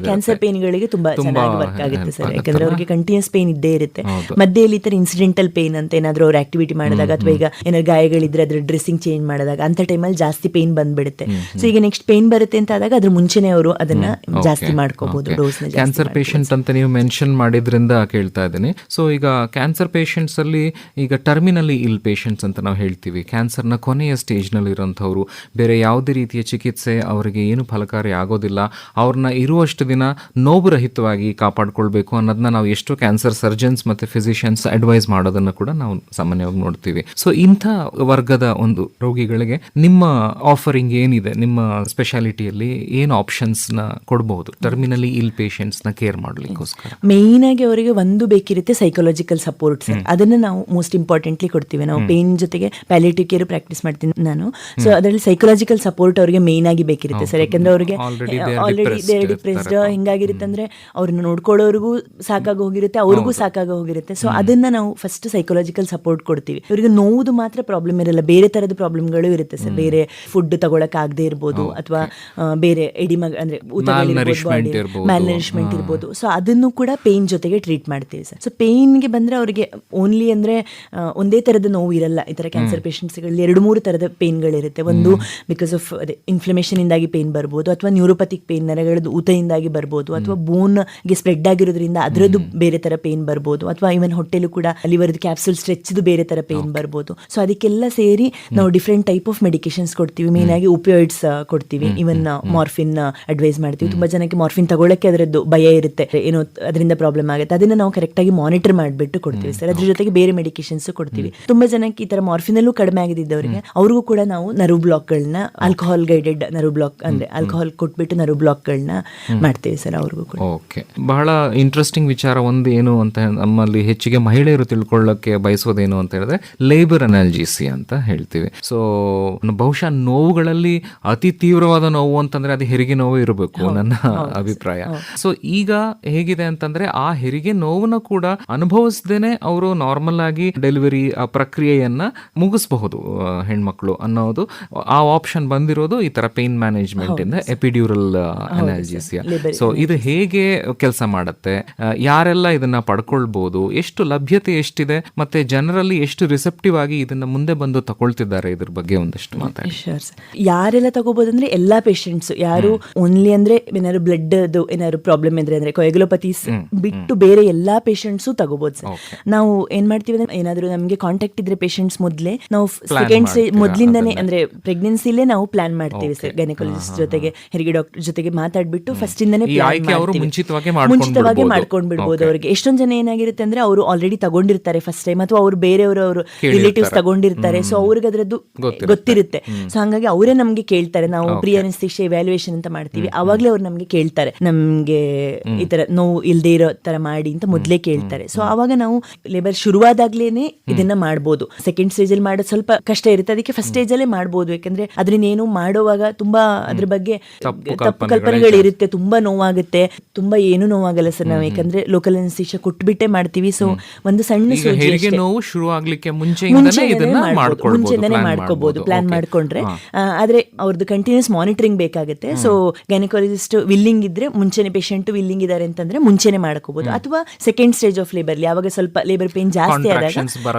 ಕ್ಯಾನ್ಸರ್ ಪೇನ್ ಗಳಿಗೆ ತುಂಬಾ ಚೆನ್ನಾಗಿ ವರ್ಕ್ ಆಗುತ್ತೆ ಸರ್. ಯಾಕಂದ್ರೆ ಅವ್ರಿಗೆ ಕಂಟಿನ್ಯೂಸ್ ಪೇನ್ ಇದ್ದೇ ಇರುತ್ತೆ. ಮಧ್ಯೆಯಲ್ಲಿ ಈ ತರ ಇನ್ಸಿಡೆಂಟಲ್ ಪೇನ್ ಅಂತ ಏನಾದ್ರು ಅವ್ರು ಆಕ್ಟಿವಿಟಿ ಮಾಡಿದಾಗ ಅಥವಾ ಈಗ ಏನಾದ್ರು ಗಾಯಗಳಿದ್ರೆ ಅದ್ರ ಡ್ರೆಸ್ಸಿಂಗ್ ಚೇಂಜ್ ಮಾಡಿದಾಗ ಅಂತ ಟೈಮಲ್ಲಿ ಜಾಸ್ತಿ ಪೇನ್ ಬಂದ್ಬಿಡುತ್ತೆ. ಸೊ ಈಗ ನೆಕ್ಸ್ಟ್ ಪೇನ್ ಬರುತ್ತೆ ಅಂತ ಆದಾಗ ಅದ್ರ ಮುಂಚೆನೆ ಅವರು ಅದನ್ನ ಜಾಸ್ತಿ ಮಾಡ್ಕೋಬಹುದು ಡೋಸ್ ನ. ಕ್ಯಾನ್ಸರ್ ಪೇಷಂಟ್ ಅಂತ ನೀವು ಮೆನ್ಷನ್ ಮಾಡಿದ್ರಿಂದ ಕೇಳ್ತಾ ಇದ್ದೀನಿ. ಸೊ ಈಗ ಕ್ಯಾನ್ಸರ್ ಪೇಷಂಟ್ಸ್ ಅಲ್ಲಿ ಈಗ ಟರ್ಮಿನಲಿ ಇಲ್ ಪೇಷಂಟ್ಸ್ ಅಂತ ನಾವು ಹೇಳ್ತೀವಿ. ಕ್ಯಾನ್ಸರ್ ನ ಕೊನೆಯ ಸ್ಟೇಜ್ ನಲ್ಲಿ ಇರುವಂತವ್ರು, ಬೇರೆ ಯಾವುದೇ ರೀತಿಯ ಚಿಕಿತ್ಸೆ ಅವರಿಗೆ ಏನು ಫಲಕಾರಿ ಆಗೋದಿಲ್ಲ, ಅವ್ರನ್ನ ಇರುವಷ್ಟು ದಿನ ನೋವು ರಹಿತವಾಗಿ ಕಾಪಾಡ್ಕೊಳ್ಬೇಕು ಅನ್ನೋದನ್ನ ನಾವು ಎಷ್ಟೋ ಕ್ಯಾನ್ಸರ್ ಸರ್ಜನ್ಸ್ ಮತ್ತೆ ಫಿಸಿಷಿಯನ್ಸ್ ಅಡ್ವೈಸ್ ಮಾಡೋದನ್ನ ಕೂಡ ನಾವು ಸಾಮಾನ್ಯವಾಗಿ ನೋಡ್ತೀವಿ. ಸೊ ಇಂಥ ವರ್ಗದ ಒಂದು ರೋಗಿಗಳಿಗೆ ನಿಮ್ಮ ಆಫರಿಂಗ್ ಏನಿದೆ, ನಿಮ್ಮ ಸ್ಪೆಷಾಲಿಟಿಯಲ್ಲಿ ಏನು ಆಪ್ಷನ್ಸ್ ನ ಕೊಡಬಹುದು ಟರ್ಮಿನಲಿ ಇಲ್ ಪೇಷಂಟ್ಸ್ ನ ಕೇರ್ ಮಾಡ್ಲಿಕ್ಕೋಸ್ಕರ? ಮೇನ್ ಆಗಿ ಅವರಿಗೆ ಒಂದು ಬೇಕಿರುತ್ತೆ ಸೈಕಾಲಜಿಕಲ್ ಸಪೋರ್ಟ್ ಸರ್. ಅದನ್ನ ನಾವು ಮೋಸ್ಟ್ ಇಂಪಾರ್ಟೆಂಟ್ಲಿ ಕೊಡ್ತೀವಿ. ನಾವು ಪೇನ್ ಜೊತೆಗೆ ಪ್ಯಾಲಿಯೇಟಿವ್ ಕೇರ್ ಪ್ರಾಕ್ಟೀಸ್ ಮಾಡ್ತೀನಿ ನಾನು. ಸೊ ಅದರಲ್ಲಿ ಸೈಕಾಲಜಿಕಲ್ ಸಪೋರ್ಟ್ ಅವರಿಗೆ ಮೇನ್ ಆಗಿ ಬೇಕಿರುತ್ತೆ ಸರ್. ಯಾಕಂದ್ರೆ ಅವರಿಗೆ ಆಲ್ರೆಡಿ ಡಿಪ್ರೆಸ್ಡ್ ಹಿಂಗಾಗಿರುತ್ತೆ ಅಂದ್ರೆ ಅವ್ರನ್ನ ನೋಡ್ಕೊಳ್ಳೋರ್ಗೂ ಸಾಕಾಗಿ ಹೋಗಿರುತ್ತೆ, ಅವ್ರಿಗೂ ಸಾಕಾಗಿ ಹೋಗಿರುತ್ತೆ. ಸೊ ಅದನ್ನ ನಾವು ಫಸ್ಟ್ ಸೈಕಾಲಜಿಕಲ್ ಸಪೋರ್ಟ್ ಕೊಡ್ತೀವಿ. ಇವರಿಗೆ ನೋವುದು ಮಾತ್ರ ಪ್ರಾಬ್ಲಮ್ ಇರಲ್ಲ, ಬೇರೆ ತರದ ಪ್ರಾಬ್ಲಮ್ಗಳು ಇರುತ್ತೆ ಸರ್. ಬೇರೆ ಫುಡ್ ತಗೊಳಕ್ ಆಗದೆ ಇರ್ಬೋದು ಅಥವಾ ಬೇರೆ ಎಡಿಮ ಅಂದ್ರೆ ಮ್ಯಾಲ್ನರಿಶ್ಮೆಂಟ್ ಇರ್ಬೋದು. ಸೊ ಅದನ್ನು ಕೂಡ ಪೇನ್ ಜೊತೆಗೆ ಟ್ರೀಟ್ ಮಾಡ್ತೀವಿ ಸರ್. ಸೊ ಪೇನ್ಗೆ ಬಂದ್ರೆ ಅವರಿಗೆ ಓನ್ಲಿ ಅಂದ್ರೆ ಒಂದೇ ತರದ ನೋವು ಇರಲ್ಲ. ಈ ತರ ಕ್ಯಾನ್ಸರ್ ಪೇಷಂಟ್ಸ್ಗಳಲ್ಲಿ 2-3 ತರದ ಪೇನ್ಗಳಿರುತ್ತೆ. ಒಂದು ಬಿಕಾಸ್ ಆಫ್ ಅದೇ ಇನ್ಫ್ಲಮೇಷನ್ ಇಂದಾಗಿ ಪೇನ್ ಬರ್ಬೋದು, ಅಥವಾ ನ್ಯೂರೋಪತಿಕ್ ಪೇನ್ ನರಗಳದ್ದು ಊತದಿಂದಾಗಿ ಬರ್ಬೋದು, ಅಥವಾ ಬೋನ್ಗೆ ಸ್ಪ್ರೆಡ್ ಆಗಿರೋದ್ರಿಂದ ಅದರದ್ದು ಬೇರೆ ತರ ಪೇನ್ ಬರ್ಬೋದು, ಅಥವಾ ಇವನ್ ಹೊಟ್ಟೆಲು ಕೂಡ ಲಿವರ್ದು ಕ್ಯಾಪ್ಸೂಲ್ ಸ್ಟ್ರೆಚ್ದು ಬೇರೆ ತರ ಪೇನ್ ಬರ್ಬೋದು. ಸೊ ಅದಕ್ಕೆಲ್ಲ ಸೇರಿ ನಾವು ಡಿಫ್ರೆಂಟ್ ಟೈಪ್ ಆಫ್ ಮೆಡಿಕೇಶನ್ಸ್ ಕೊಡ್ತೀವಿ. ಮೇನ್ ಆಗಿ ಓಪಿಯಾಯ್ಡ್ಸ್ ಕೊಡ್ತೀವಿ, ಇವನ್ ಮಾರ್ಫಿನ್ ಅಡ್ವೈಸ್ ಮಾಡ್ತೀವಿ. ತುಂಬಾ ಜನಕ್ಕೆ ಮಾರ್ಫಿನ್ ತಗೊಳ್ಳಕ್ಕೆ ಅದರದ್ದು ಭಯ ಇರುತ್ತೆ, ಏನೋ ಅದರಿಂದ ಪ್ರಾಬ್ಲಮ್ ಆಗುತ್ತೆ. ಅದನ್ನ ನಾವು ಕರೆಕ್ಟ್ ಆಗಿ ಮಾನಿಟರ್ ಮಾಡಿಬಿಟ್ಟು ಕೊಡ್ತೀವಿ ಸರ್. ಅದ್ರ ಜೊತೆಗೆ ಬೇರೆ ಮೆಡಿಕೇಶನ್ಸ್ ಕೊಡ್ತೀವಿ. ತುಂಬಾ ಜನಕ್ಕೆ ಈ ತರ ಮಾರ್ಫಿನಲ್ಲೂ ಕಡಿಮೆ ಆಗಿದ್ದವರಿಗೆ ಅವ್ರಿಗೂ ಕೂಡ ನಾವು ನರ್ವ್ ಬ್ಲಾಕ್ ಗಳನ್ನ, ಆಲ್ಕೋಹಾಲ್ ಗೈಡೆಡ್ ನರ್ವ್ ಬ್ಲಾಕ್ ಅಂದ್ರೆ ಆಲ್ಕೋಹಾಲ್ ಕೊಟ್ಬಿಟ್ಟು ನರ್ವ್ ಬ್ಲಾಕ್ ಗಳನ್ನ ಮಾಡ್ತೀವಿ ಸರ್ ಅವ್ರಿಗೂ ಕೂಡ. ಓಕೆ, ಬಹಳ ಇಂಟ್ರೆಸ್ಟಿಂಗ್ ವಿಚಾರ ಒಂದು ಏನು ಅಂತ ನಮ್ಮಲ್ಲಿ ಹೆಚ್ಚಿಗೆ ಮಹಿಳೆಯರು ತಿಳ್ಕೊಳ್ಳಕ್ಕೆ ಬಯಸೋದೇನು ಅಂತ ಹೇಳಿದ್ರೆ ಲೇಬರ್ ಅನಾಲ್ಜಿಸಿ ಅಂತ ಹೇಳ್ತೀವಿ. ಸೊ ಬಹುಶಃ ನೋವುಗಳಲ್ಲಿ ಅತಿ ತೀವ್ರವಾದ ನೋವು ಅಂತಂದ್ರೆ ಅದು ಹೆರಿಗೆ ನೋವು ಇರಬೇಕು ನನ್ನ ಅಭಿಪ್ರಾಯ. ಸೊ ಈಗ ಹೇಗಿದೆ ಅಂತಂದ್ರೆ ಆ ಹೆರಿಗೆ ನೋವನ್ನ ಕೂಡ ಅನುಭವಿಸಿ ತೋರಿಸ್ದೇನೆ ಅವರು ನಾರ್ಮಲ್ ಆಗಿ ಡೆಲಿವರಿ ಪ್ರಕ್ರಿಯೆಯನ್ನ ಮುಗಿಸಬಹುದು ಹೆಣ್ಮಕ್ಳು ಅನ್ನೋದು ಆ ಆಪ್ಷನ್ ಬಂದಿರೋದು ಈ ತರ ಪೇನ್ ಮ್ಯಾನೇಜ್ಮೆಂಟ್ ಇಂದ ಎಪಿಡ್ಯೂರಲ್ ಅನಾಲ್ಜೀಸಿಯಾ. ಸೊ ಇದು ಹೇಗೆ ಕೆಲಸ ಮಾಡುತ್ತೆ, ಯಾರೆಲ್ಲ ಇದನ್ನ ಪಡ್ಕೊಳ್ಬಹುದು, ಎಷ್ಟು ಲಭ್ಯತೆ ಎಷ್ಟಿದೆ, ಮತ್ತೆ ಜನರಲ್ಲಿ ಎಷ್ಟು ರಿಸೆಪ್ಟಿವ್ ಆಗಿ ಇದನ್ನ ಮುಂದೆ ಬಂದು ತಗೊಳ್ತಿದ್ದಾರೆ, ಇದ್ರ ಬಗ್ಗೆ ಒಂದಷ್ಟು ಮಾತಾಡಿ. ಯಾರೆಲ್ಲ ತಗೋಬಹುದು ಎಲ್ಲಾ ಪೇಷಂಟ್ಸ್, ಯಾರು ಓನ್ಲಿ ಅಂದ್ರೆ ಏನಾದ್ರು ಬ್ಲಡ್ ಏನಾದ್ರು ಪ್ರಾಬ್ಲಮ್ ಇದ್ರೆ ಅಂದ್ರೆ ಕೊಯಗುಲೋಪತೀಸ್ ಬಿಟ್ಟು ಬೇರೆ ಎಲ್ಲಾ ಪೇಷಂಟ್ಸು ತಗೋಬಹುದು ಸರ್. ನಾವು ಏನ್ ಮಾಡ್ತೀವಿ ಅಂದ್ರೆ ಏನಾದ್ರು ನಮ್ಗೆ ಕಾಂಟ್ಯಾಕ್ಟ್ ಇದ್ರೆ ಪೇಷಂಟ್ಸ್ ಮೊದ್ಲೇ ನಾವು ಸೆಕೆಂಡ್ ಸ್ಟೇಜ್ ಮೊದ್ಲಿಂದಾನೇ ಅಂದ್ರೆ ಪ್ರೆಗ್ನೆನ್ಸಿಲೇ ನಾವು ಪ್ಲಾನ್ ಮಾಡ್ತೀವಿ ಸರ್. ಗೈನಕಾಲಜಿಸ್ಟ್ ಜೊತೆಗೆ ಹೆರಿಗೆ ಡಾಕ್ಟರ್ ಜೊತೆಗೆ ಮಾತಾಡ್ಬಿಟ್ಟು ಫಸ್ಟ್ ಇಂದಾನೇ ಮುಂಚಿತವಾಗಿ ಮಾಡ್ಕೊಂಡ್ ಬಿಡ್ಬೋದು ಅವ್ರಿಗೆ. ಎಷ್ಟೊಂದ್ ಜನ ಏನಾಗಿರುತ್ತೆ ಅಂದ್ರೆ ಅವರು ಆಲ್ರೆಡಿ ತಗೊಂಡಿರ್ತಾರೆ ಫಸ್ಟ್ ಟೈಮ್, ಅಥವಾ ಅವ್ರು ಬೇರೆಯವರು ರಿಲೇಟಿವ್ಸ್ ತಗೊಂಡಿರ್ತಾರೆ, ಸೊ ಅವ್ರಿಗೆ ಅದ್ರದ್ದು ಗೊತ್ತಿರುತ್ತೆ. ಸೊ ಹಂಗಾಗಿ ಅವರೇ ನಮ್ಗೆ ಕೇಳ್ತಾರೆ, ನಾವು ಪ್ರೀ ಅನೆಸ್ಥೆಸಿಯಾ ಇವ್ಯಾಲ್ಯೂಯೇಷನ್ ಅಂತ ಮಾಡ್ತೀವಿ, ಅವಾಗ್ಲೇ ಅವ್ರು ನಮ್ಗೆ ಕೇಳ್ತಾರೆ ನಮ್ಗೆ ಈ ತರ ನೋವು ಇಲ್ದೇ ಇರೋ ತರ ಮಾಡಿ ಅಂತ ಮೊದ್ಲೇ ಕೇಳ್ತಾರೆ. ಸೊ ಅವಾಗ ನಾವು ಲೇಬರ್ ಶುರುವಾದಾಗ್ಲೇನೆ ಇದನ್ನ ಮಾಡ್ಬೋದು. ಸೆಕೆಂಡ್ ಸ್ಟೇಜ್ ಅಲ್ಲಿ ಮಾಡೋದು ಸ್ವಲ್ಪ ಕಷ್ಟ ಇರುತ್ತೆ, ಅದಕ್ಕೆ ಫಸ್ಟ್ ಸ್ಟೇಜ್ ಅಲ್ಲೇ ಮಾಡ್ಬೋದು. ಯಾಕಂದ್ರೆ ಅದನ್ನ ಏನು ಮಾಡುವಾಗ ತುಂಬಾ ಅದ್ರ ಬಗ್ಗೆ ತಪ್ಪು ಕಲ್ಪನೆಗಳಿರುತ್ತೆ, ತುಂಬಾ ನೋವಾಗುತ್ತೆ, ತುಂಬಾ ಏನು ನೋವಾಗಲ್ಲ ಸರ್. ನಾವು ಯಾಕಂದ್ರೆ ಲೋಕಲ್ ಅನೆಸ್ಥೆಸಿಯಾ ಕೊಟ್ಬಿಟ್ಟೆ ಮಾಡ್ತೀವಿ. ಸೊ ಒಂದು ಸಣ್ಣ ಹೆರಿಗೆ ನೋವು ಶುರು ಆಗ್ಲಿಕ್ಕೆ ಮುಂಚೆಯಿಂದನೇ ಮಾಡ್ಕೋಬಹುದು ಪ್ಲಾನ್ ಮಾಡ್ಕೊಂಡ್ರೆ. ಆದ್ರೆ ಅವ್ರದ್ದು ಕಂಟಿನ್ಯೂಸ್ ಮಾನಿಟರಿಂಗ್ ಬೇಕಾಗುತ್ತೆ. ಸೊ ಗೈನಕಾಲಜಿಸ್ಟ್ ವಿಲ್ಲಿಂಗ್ ಇದ್ರೆ ಮುಂಚೆನೆ, ಪೇಷಂಟ್ ವಿಲ್ಲಿಂಗ್ ಇದಾರೆ ಅಂತಂದ್ರೆ ಮುಂಚೆನೆ ಮಾಡ್ಕೋಬಹುದು. ಅಥವಾ ಸೆಕೆಂಡ್ ಸ್ಟೇಜ್ ಆಫ್ ಲೇಬರ್, ಯಾವಾಗ ಸ್ವಲ್ಪ ಲೇಬರ್ ಪೇನ್ ಜಾಸ್ತಿ ಆದಾಗ,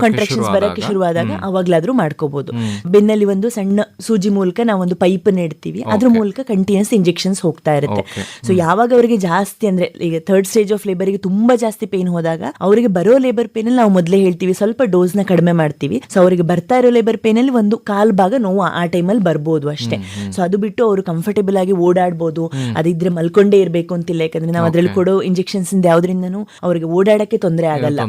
ಕಾಂಟ್ರಾಕ್ಷನ್ಸ್ ಬರಕ್ಕೆ ಶುರುವಾದಾಗ ಅವಾಗ್ಲಾದ್ರೂ ಮಾಡ್ಕೋಬಹುದು. ಬೆನ್ನಲ್ಲಿ ಒಂದು ಸಣ್ಣ ಸೂಜಿ ಮೂಲಕ ನಾವೊಂದು ಪೈಪ್ ನೆಡ್ತೀವಿ, ಅದ್ರ ಮೂಲಕ ಕಂಟಿನ್ಯೂಸ್ ಇಂಜೆಕ್ಷನ್ಸ್ ಹೋಗ್ತಾ ಇರುತ್ತೆ. ಸೊ ಯಾವಾಗ ಅವರಿಗೆ ಜಾಸ್ತಿ ಅಂದ್ರೆ ಈಗ ಥರ್ಡ್ ಸ್ಟೇಜ್ ಆಫ್ ಲೇಬರ್ ಗೆ ತುಂಬಾ ಜಾಸ್ತಿ ಪೇನ್ ಹೋದಾಗ ಅವರಿಗೆ ಬರೋ ಲೇಬರ್ ಪೇನ್ ಅಲ್ಲಿ ನಾವು ಮೊದಲೇ ಹೇಳ್ತೀವಿ ಸ್ವಲ್ಪ ಡೋಸ್ ನ ಕಡಿಮೆ ಮಾಡ್ತೀವಿ. ಸೊ ಅವರಿಗೆ ಬರ್ತಾ ಇರೋ ಲೇಬರ್ ಪೇನ್ ಅಲ್ಲಿ ಒಂದು ಕಾಲ್ ಭಾಗ ನೋವು ಆ ಟೈಮಲ್ಲಿ ಬರ್ಬೋದು ಅಷ್ಟೇ. ಸೊ ಅದು ಬಿಟ್ಟು ಅವರು ಕಂಫರ್ಟೇಬಲ್ ಆಗಿ ಓಡಾಡ್ಬೋದು, ಅದಿದ್ರೆ ಮಲ್ಕೊಂಡೇ ಇರ್ಬೇಕು ಅಂತಿಲ್ಲ. ಯಾಕಂದ್ರೆ ನಾವು ಅದ್ರಲ್ಲಿ ಕೊಡೋ ಇಂಜೆಕ್ಷನ್ಸ್ ಇಂದ ಯಾವ್ದ್ರಿಂದನೂ ಅವ್ರಿಗೆ ಓಡಾಡಕ್ಕೆ ತೊಂದರೆ ಆಗಲ್ಲ,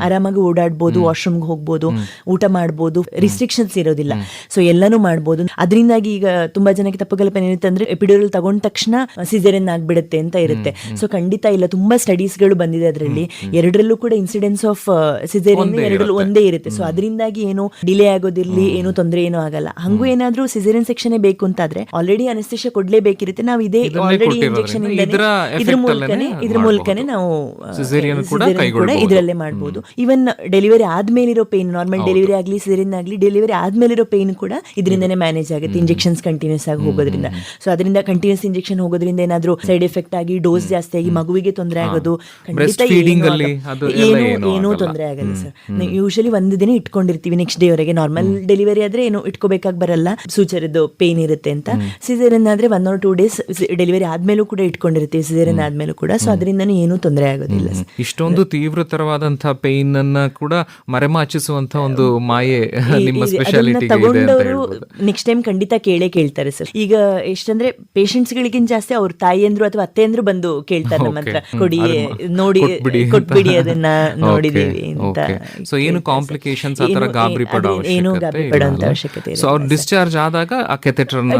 ಆರಾಮಾಗಿ ಓಡಾಡ್ಬೋದು, ವಾಶ್ರೂಮ್ಗೆ ಹೋಗ್ಬೋದು, ಊಟ ಮಾಡ್ಬೋದು, ರಿಸ್ಟ್ರಿಕ್ಷನ್ಸ್ ಇರೋದಿಲ್ಲ. ಸೊ ಎಲ್ಲಾನು ಮಾಡ್ಬೋದು. ಅದರಿಂದಾಗಿ ಈಗ ತುಂಬಾ ಜನಕ್ಕೆ ತಪ್ಪು ಕಲ್ಪನೆ ಇರುತ್ತೆ ಅಂದ್ರೆ ಎಪಿಡ್ಯೂರಲ್ ತಗೊಂಡ ತಕ್ಷಣ ಸಿಸೇರಿಯನ್ ಆಗ್ಬಿಡುತ್ತೆ ಅಂತ ಇರುತ್ತೆ. ಸೊ ಖಂಡಿತ ಇಲ್ಲ, ತುಂಬಾ ಸ್ಟಡೀಸ್ ಗಳು ಬಂದಿದೆ ಅದರಲ್ಲಿ. ಎರಡರಲ್ಲೂ ಕೂಡ ಇನ್ಸಿಡೆನ್ಸ್ ಆಫ್ ಸಿಸೇರಿಯನ್ ಎರಡರಲ್ಲೂ ಒಂದೇ ಇರುತ್ತೆ. ಸೊ ಅದರಿಂದಾಗಿ ಏನು ಡಿಲೇ ಆಗೋದಿರ್ಲಿ, ಏನು ತೊಂದರೆ ಏನೂ ಆಗಲ್ಲ. ಹಂಗೂ ಏನಾದ್ರೂ ಸಿಸೇರಿಯನ್ ಸೆಕ್ಷನ್ ಬೇಕು ಅಂತಾದ್ರೆ ಆಲ್ರೆಡಿ ಅನೆಸ್ಥೆಸಿಯಾ ಕೊಡ್ಲೇಬೇಕಿರುತ್ತೆ. ನಾವು ಇದೇ ಆಲ್ರೆಡಿ ಇಂಜೆಕ್ಷನ್ ಇದ್ರ ಮೂಲಕನೇ ನಾವು ಕೂಡ ಇದರಲ್ಲೇ ಮಾಡಬಹುದು. ಈವನ್ ಡೆಲಿವರಿ ಆದ್ಮೇಲಿರೋ ಪೇನ್, ನಾರ್ಮಲ್ ಡೆಲಿವರಿ ಆಗ್ಲಿ ಸಿಸೇರಿಯನ್ ಆಗ್ಲಿ, ಡೆಲಿವರಿ ಆದ್ಮೇಲಿರೋ ಪೇನ್ ಕೂಡ ಇದರಿಂದನೇ ಮ್ಯಾನೇಜ್ ಆಗುತ್ತೆ, ಇಂಜೆಕ್ಷನ್ಸ್ ಕಂಟಿನ್ಯೂಸ್ ಆಗಿ ಹೋಗೋದ್ರಿಂದ. ಸೊ ಅದರಿಂದ ಕಂಟಿನ್ಯೂಸ್ ಇಂಜೆಕ್ಷನ್ ಹೋಗೋದ್ರಿಂದ ಏನಾದ್ರೂ ಸೈಡ್ ಎಫೆಕ್ಟ್ ಆಗಿ ಡೋಸ್ ಜಾಸ್ತಿ ಆಗಿ ಮಗುವಿಗೆ ತೊಂದರೆ ಆಗೋದು ಖಂಡಿತ ಏನೂ ತೊಂದರೆ ಆಗಲ್ಲ ಸರ್. ಯೂಶಲಿ ಒಂದು ದಿನ ಇಟ್ಕೊಂಡಿರ್ತೀವಿ ನೆಕ್ಸ್ಟ್ ಡೇ ವರೆಗೆ. ನಾರ್ಮಲ್ ಡೆಲಿವರಿ ಆದ್ರೆ ಏನು ಇಟ್ಕೋಬೇಕಾಗಿ ಬರಲ್ಲ, ಸೂಚರದ್ದು ಪೇನ್ ಇರುತ್ತೆ ಅಂತ. ಸಿಸೇರಿಯನ್ ಆದ್ರೆ 1 or 2 days ಡೆಲಿವರಿ ಆದ್ಮೇಲೂ ಕೂಡ ಇಟ್ಕೊಂಡಿರ್ತೀವಿ, ಸಿಸೇರಿಯನ್ ಆದ್ಮೇಲೂ ಕೂಡ. ಸೊ ಅದರಿಂದನೂ ಏನೂ ತೊಂದರೆ ಆಗೋದಿಲ್ಲ. ಇಷ್ಟೊಂದು ತೀವ್ರತರವಾದಂತಹ ಪೇನ್ ಅನ್ನ ಕೂಡ ಮರೆಮಾಚಿಸುವಂತ ಒಂದು ಮಾಯೆ ನಿಮ್ಮ ಸ್ಪೆಷಾಲಿಟಿ ತಗೊಂಡವರು ನೆಕ್ಸ್ಟ್ ಟೈಮ್ ಖಂಡಿತ ಕೇಳ್ತಾರೆ ಸರ್. ಈಗ ಎಷ್ಟಂದ್ರೆ ಪೇಷಂಟ್ಸ್ ಗಳಿಗಿಂತ ಜಾಸ್ತಿ ಅವ್ರ ತಾಯಿಯಂದ್ರು ಅಥವಾ ಅತ್ತೆಯಂದ್ರು ಬಂದು ಕೇಳ್ತಾರೆ ನಮ್ಮ ಹತ್ರ, ಕೊಡಿ, ನೋಡಿ, ಕೊಟ್ಬಿಡಿ, ಅದನ್ನ ನೋಡಿದೀವಿ ಅಂತ. ಸೊ ಏನು ಕಾಂಪ್ಲಿಕೇಶನ್ಸ್ ಆತರ ಗಾಬರಿ ಪಡೋ ಅವಶ್ಯಕತೆ ಇಲ್ಲ. ಸೊ ಅವ್ರು ಡಿಸ್ಚಾರ್ಜ್ ಆದಾಗ ಆ ಕೆಥೆಟರ್ ಅನ್ನು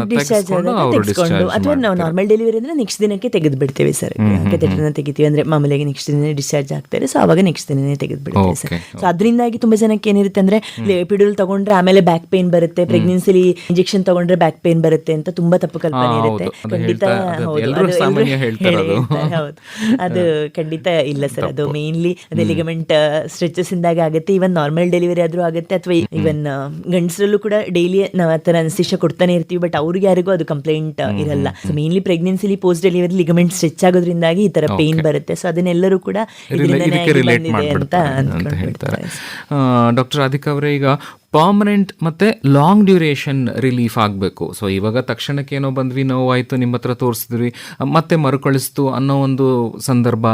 ತೆಗೆದುಕೊಂಡು ಅಥವಾ ನಾವು ನಾರ್ಮಲ್ ಡೆಲಿವರಿ ಅಂದ್ರೆ ನೆಕ್ಸ್ಟ್ ದಿನಕ್ಕೆ ತೆಗೆದು ಬಿಡ್ತೇವೆ ಸರ್. ಕೆಥೆಟರ್ ನ ತೆಗಿತೀವಿ ಅಂದ್ರೆ ಮಾಮೂಲಿಯಾಗಿ ನೆಕ್ಸ್ಟ್ ದಿನ ಡಿಸ್ಚಾರ್ಜ್ ಆಗ್ತಾರೆ. ಸೊ ಅವಾಗ ನೆಕ್ಸ್ಟ್ ದಿನನೇ ತೆಗೆದು ಬಿಡ್ತೇವೆ ಸರ್. ಸೊ ಅದರಿಂದಾಗಿ ತುಂಬಾ ಜನಕ್ಕೆ ಏನಿರುತ್ತೆ ಅಂದ್ರೆ ಎಪಿಡ್ಯೂರಲ್ ತಗೊಂಡ್ರೆ ಆಮೇಲೆ ಬ್ಯಾಕ್ ಪೇನ್ ಬರುತ್ತೆ, ಪ್ರೆಗ್ನೆನ್ಸಿಲಿ ಇಂಜೆಕ್ಷನ್ ತಗೊಂಡ್ರೆ ಬ್ಯಾಕ್ ಪೇನ್ ಬರುತ್ತೆ ಅಂತ ತುಂಬಾ ತಪ್ಪು ಕಲ್ಪನೆ ಇರುತ್ತೆ. ಖಂಡಿತ ಹೌದು, ಅದು ಖಂಡಿತ ಇಲ್ಲ ಸರ್. ಅದು ಮೇನ್ಲಿ ಅದೇ ಲಿಗಮೆಂಟ್ ಸ್ಟ್ರೆಚಸ್ ಇಂದಾಗ ಆಗುತ್ತೆ. ಈವನ್ ನಾರ್ಮಲ್ ಡೆಲಿವರಿ ಆದ್ರೂ ಆಗುತ್ತೆ, ಅಥವಾ ಈವನ್ ಗಂಡಸರಲ್ಲೂ ಕೂಡ ಡೈಲಿ ನಾವು ಆ ತರ ಅನೆಸ್ಥೆಸಿಯಾ ಕೊಡ್ತಾನೆ ಇರ್ತೀವಿ, ಬಟ್ ಅವ್ರಿಗೆ ಯಾರಿಗೂ ಅದು ಕಂಪ್ಲೇಂಟ್ ಇರಲ್ಲ. ಸೊ ಮೇನ್ಲಿ ಪ್ರೆಗ್ನೆನ್ಸಿಲಿ ಪೋಸ್ಟ್ ಡೆಲಿವರಿ ಲಿಗಮೆಂಟ್ ಸ್ಟ್ರೆಚ್ ಆಗೋದ್ರಿಂದಾಗಿ ಈ ತರ ಪೇನ್ ಬರುತ್ತೆ. ಸೊ ಅದನ್ನೆಲ್ಲರೂ ಕೂಡ ಅಂತ ಹೇಳ್ತಾರೆ. ಡಾಕ್ಟರ್ ರಾಧಿಕಾ ಅವರೇ, ಈಗ ಪರ್ಮನೆಂಟ್ ಮತ್ತೆ ಲಾಂಗ್ ಡ್ಯೂರೇಷನ್ ರಿಲೀಫ್ ಆಗಬೇಕು. ಸೊ ಇವಾಗ ತಕ್ಷಣಕ್ಕೆ ಏನೋ ಬಂದ್ವಿ, ನೋವಾಯಿತು, ನಿಮ್ಮ ಹತ್ರ ತೋರಿಸಿದ್ವಿ, ಮತ್ತೆ ಮರುಕಳಿಸ್ತು ಅನ್ನೋ ಒಂದು ಸಂದರ್ಭ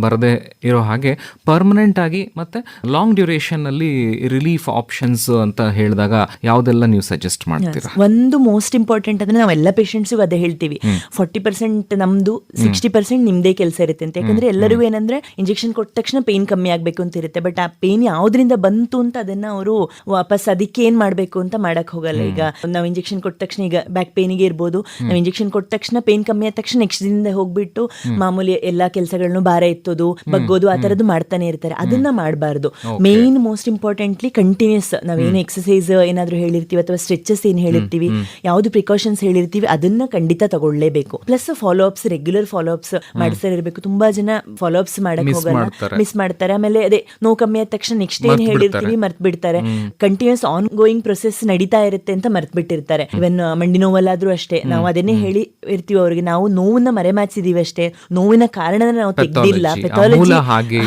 ಬರದೇ ಇರೋ ಹಾಗೆ ಪರ್ಮನೆಂಟ್ ಆಗಿ ಮತ್ತೆ ಲಾಂಗ್ ಡ್ಯೂರೇಷನ್ ಅಲ್ಲಿ ರಿಲೀಫ್ ಆಪ್ಷನ್ಸ್ ಅಂತ ಹೇಳಿದಾಗ ಯಾವುದೆಲ್ಲ ನೀವು ಸಜೆಸ್ಟ್ ಮಾಡ್ತೀರಾ? ಒಂದು ಮೋಸ್ಟ್ ಇಂಪಾರ್ಟೆಂಟ್ ಅಂದ್ರೆ ನಾವೆಲ್ಲ ಪೇಷಂಟ್ಸ್ಗೂ ಅದೇ ಹೇಳ್ತೀವಿ, 40% ನಮ್ದು, 60% ನಿಮ್ದೇ ಕೆಲಸ ಇರುತ್ತೆ ಅಂತ. ಯಾಕಂದ್ರೆ ಎಲ್ಲರಿಗೂ ಏನಂದ್ರೆ ಇಂಜೆಕ್ಷನ್ ಕೊಟ್ಟ ತಕ್ಷಣ ಪೇನ್ ಕಮ್ಮಿ ಆಗ್ಬೇಕು ಅಂತ ಇರುತ್ತೆ, ಬಟ್ ಆ ಪೇನ್ ಯಾವ್ದ್ರಿಂದ ಬಂತು ಅಂತ ಅದನ್ನ ಅವರು ವಾಪಸ್ ಪ್ಲಸ್ ಅದಕ್ಕೆ ಏನ್ ಮಾಡ್ಬೇಕು ಅಂತ ಮಾಡಕ್ ಹೋಗಲ್ಲ. ಈಗ ನಾವು ಇಂಜೆಕ್ಷನ್ ಕೊಟ್ಟ ತಕ್ಷಣ, ಈಗ ಬ್ಯಾಕ್ ಪೇನಿಗೆ ಇರ್ಬೋದು, ನಾವು ಇಂಜೆಕ್ಷನ್ ಕೊಟ್ಟ ತಕ್ಷಣ ಪೇನ್ ಕಮ್ಮಿ ಆದ ತಕ್ಷಣ ನೆಕ್ಸ್ಟ್ ದಿನದಿಂದ ಹೋಗ್ಬಿಟ್ಟು ಮಾಮೂಲಿ ಎಲ್ಲಾ ಕೆಲಸಗಳನ್ನು ಭಾರ ಎತ್ತೋದು, ಬಗ್ಗೋದು, ಆ ತರದ್ದು ಮಾಡ್ತಾನೆ ಇರ್ತಾರೆ. ಅದನ್ನ ಮಾಡಬಾರ್ದು. ಮೇನ್ ಮೋಸ್ಟ್ ಇಂಪಾರ್ಟೆಂಟ್ಲಿ ಕಂಟಿನ್ಯೂಸ್ ನಾವೇನು ಎಕ್ಸರ್ಸೈಸ್ ಏನಾದ್ರು ಹೇಳಿರ್ತೀವಿ ಅಥವಾ ಸ್ಟ್ರೆಚಸ್ ಏನ್ ಹೇಳಿರ್ತೀವಿ, ಯಾವ್ದು ಪ್ರಿಕಾಷನ್ಸ್ ಹೇಳಿರ್ತೀವಿ, ಅದನ್ನ ಖಂಡಿತ ತಗೊಳ್ಳೇಬೇಕು. Plus follow ups, regular follow ups ಮಾಡಿಸ್ತಾ ಇರಬೇಕು. ತುಂಬಾ ಜನ ಫಾಲೋ ಅಪ್ಸ್ ಮಾಡಕ್ ಹೋಗಲ್ಲ, ಮಿಸ್ ಮಾಡ್ತಾರೆ. ಆಮೇಲೆ ಅದೇ ನೋವು ಕಮ್ಮಿ ಆದ ತಕ್ಷಣ ನೆಕ್ಸ್ಟ್ ಏನ್ ಹೇಳಿರ್ತೀವಿ ಮರ್ತ್ ಬಿಡ್ತಾರೆ. ಕಂಟಿನ್ಯೂಸ್ ಆನ್ ಗೋಯಿಂಗ್ ಪ್ರೊಸೆಸ್ ನಡೀತಾ ಇರುತ್ತೆ ಅಂತ ಮರ್ತ್ ಬಿಟ್ಟಿರ್ತಾರೆ. ಇವನ್ ಮಂಡಿ ನೋವಲ್ಲಾದ್ರೂ ಅಷ್ಟೇ, ನಾವು ಅದನ್ನೇ ಹೇಳಿ ಇರ್ತೀವಿ ಅವ್ರಿಗೆ, ನಾವು ನೋವನ್ನ ಮರೆಮಾಚಿದೀವಿ ಅಷ್ಟೇ, ನೋವಿನ ಕಾರಣ ನಾವು ತೆಗ್ದಿಲ್ಲ, ಪೆಥಾಲಜಿ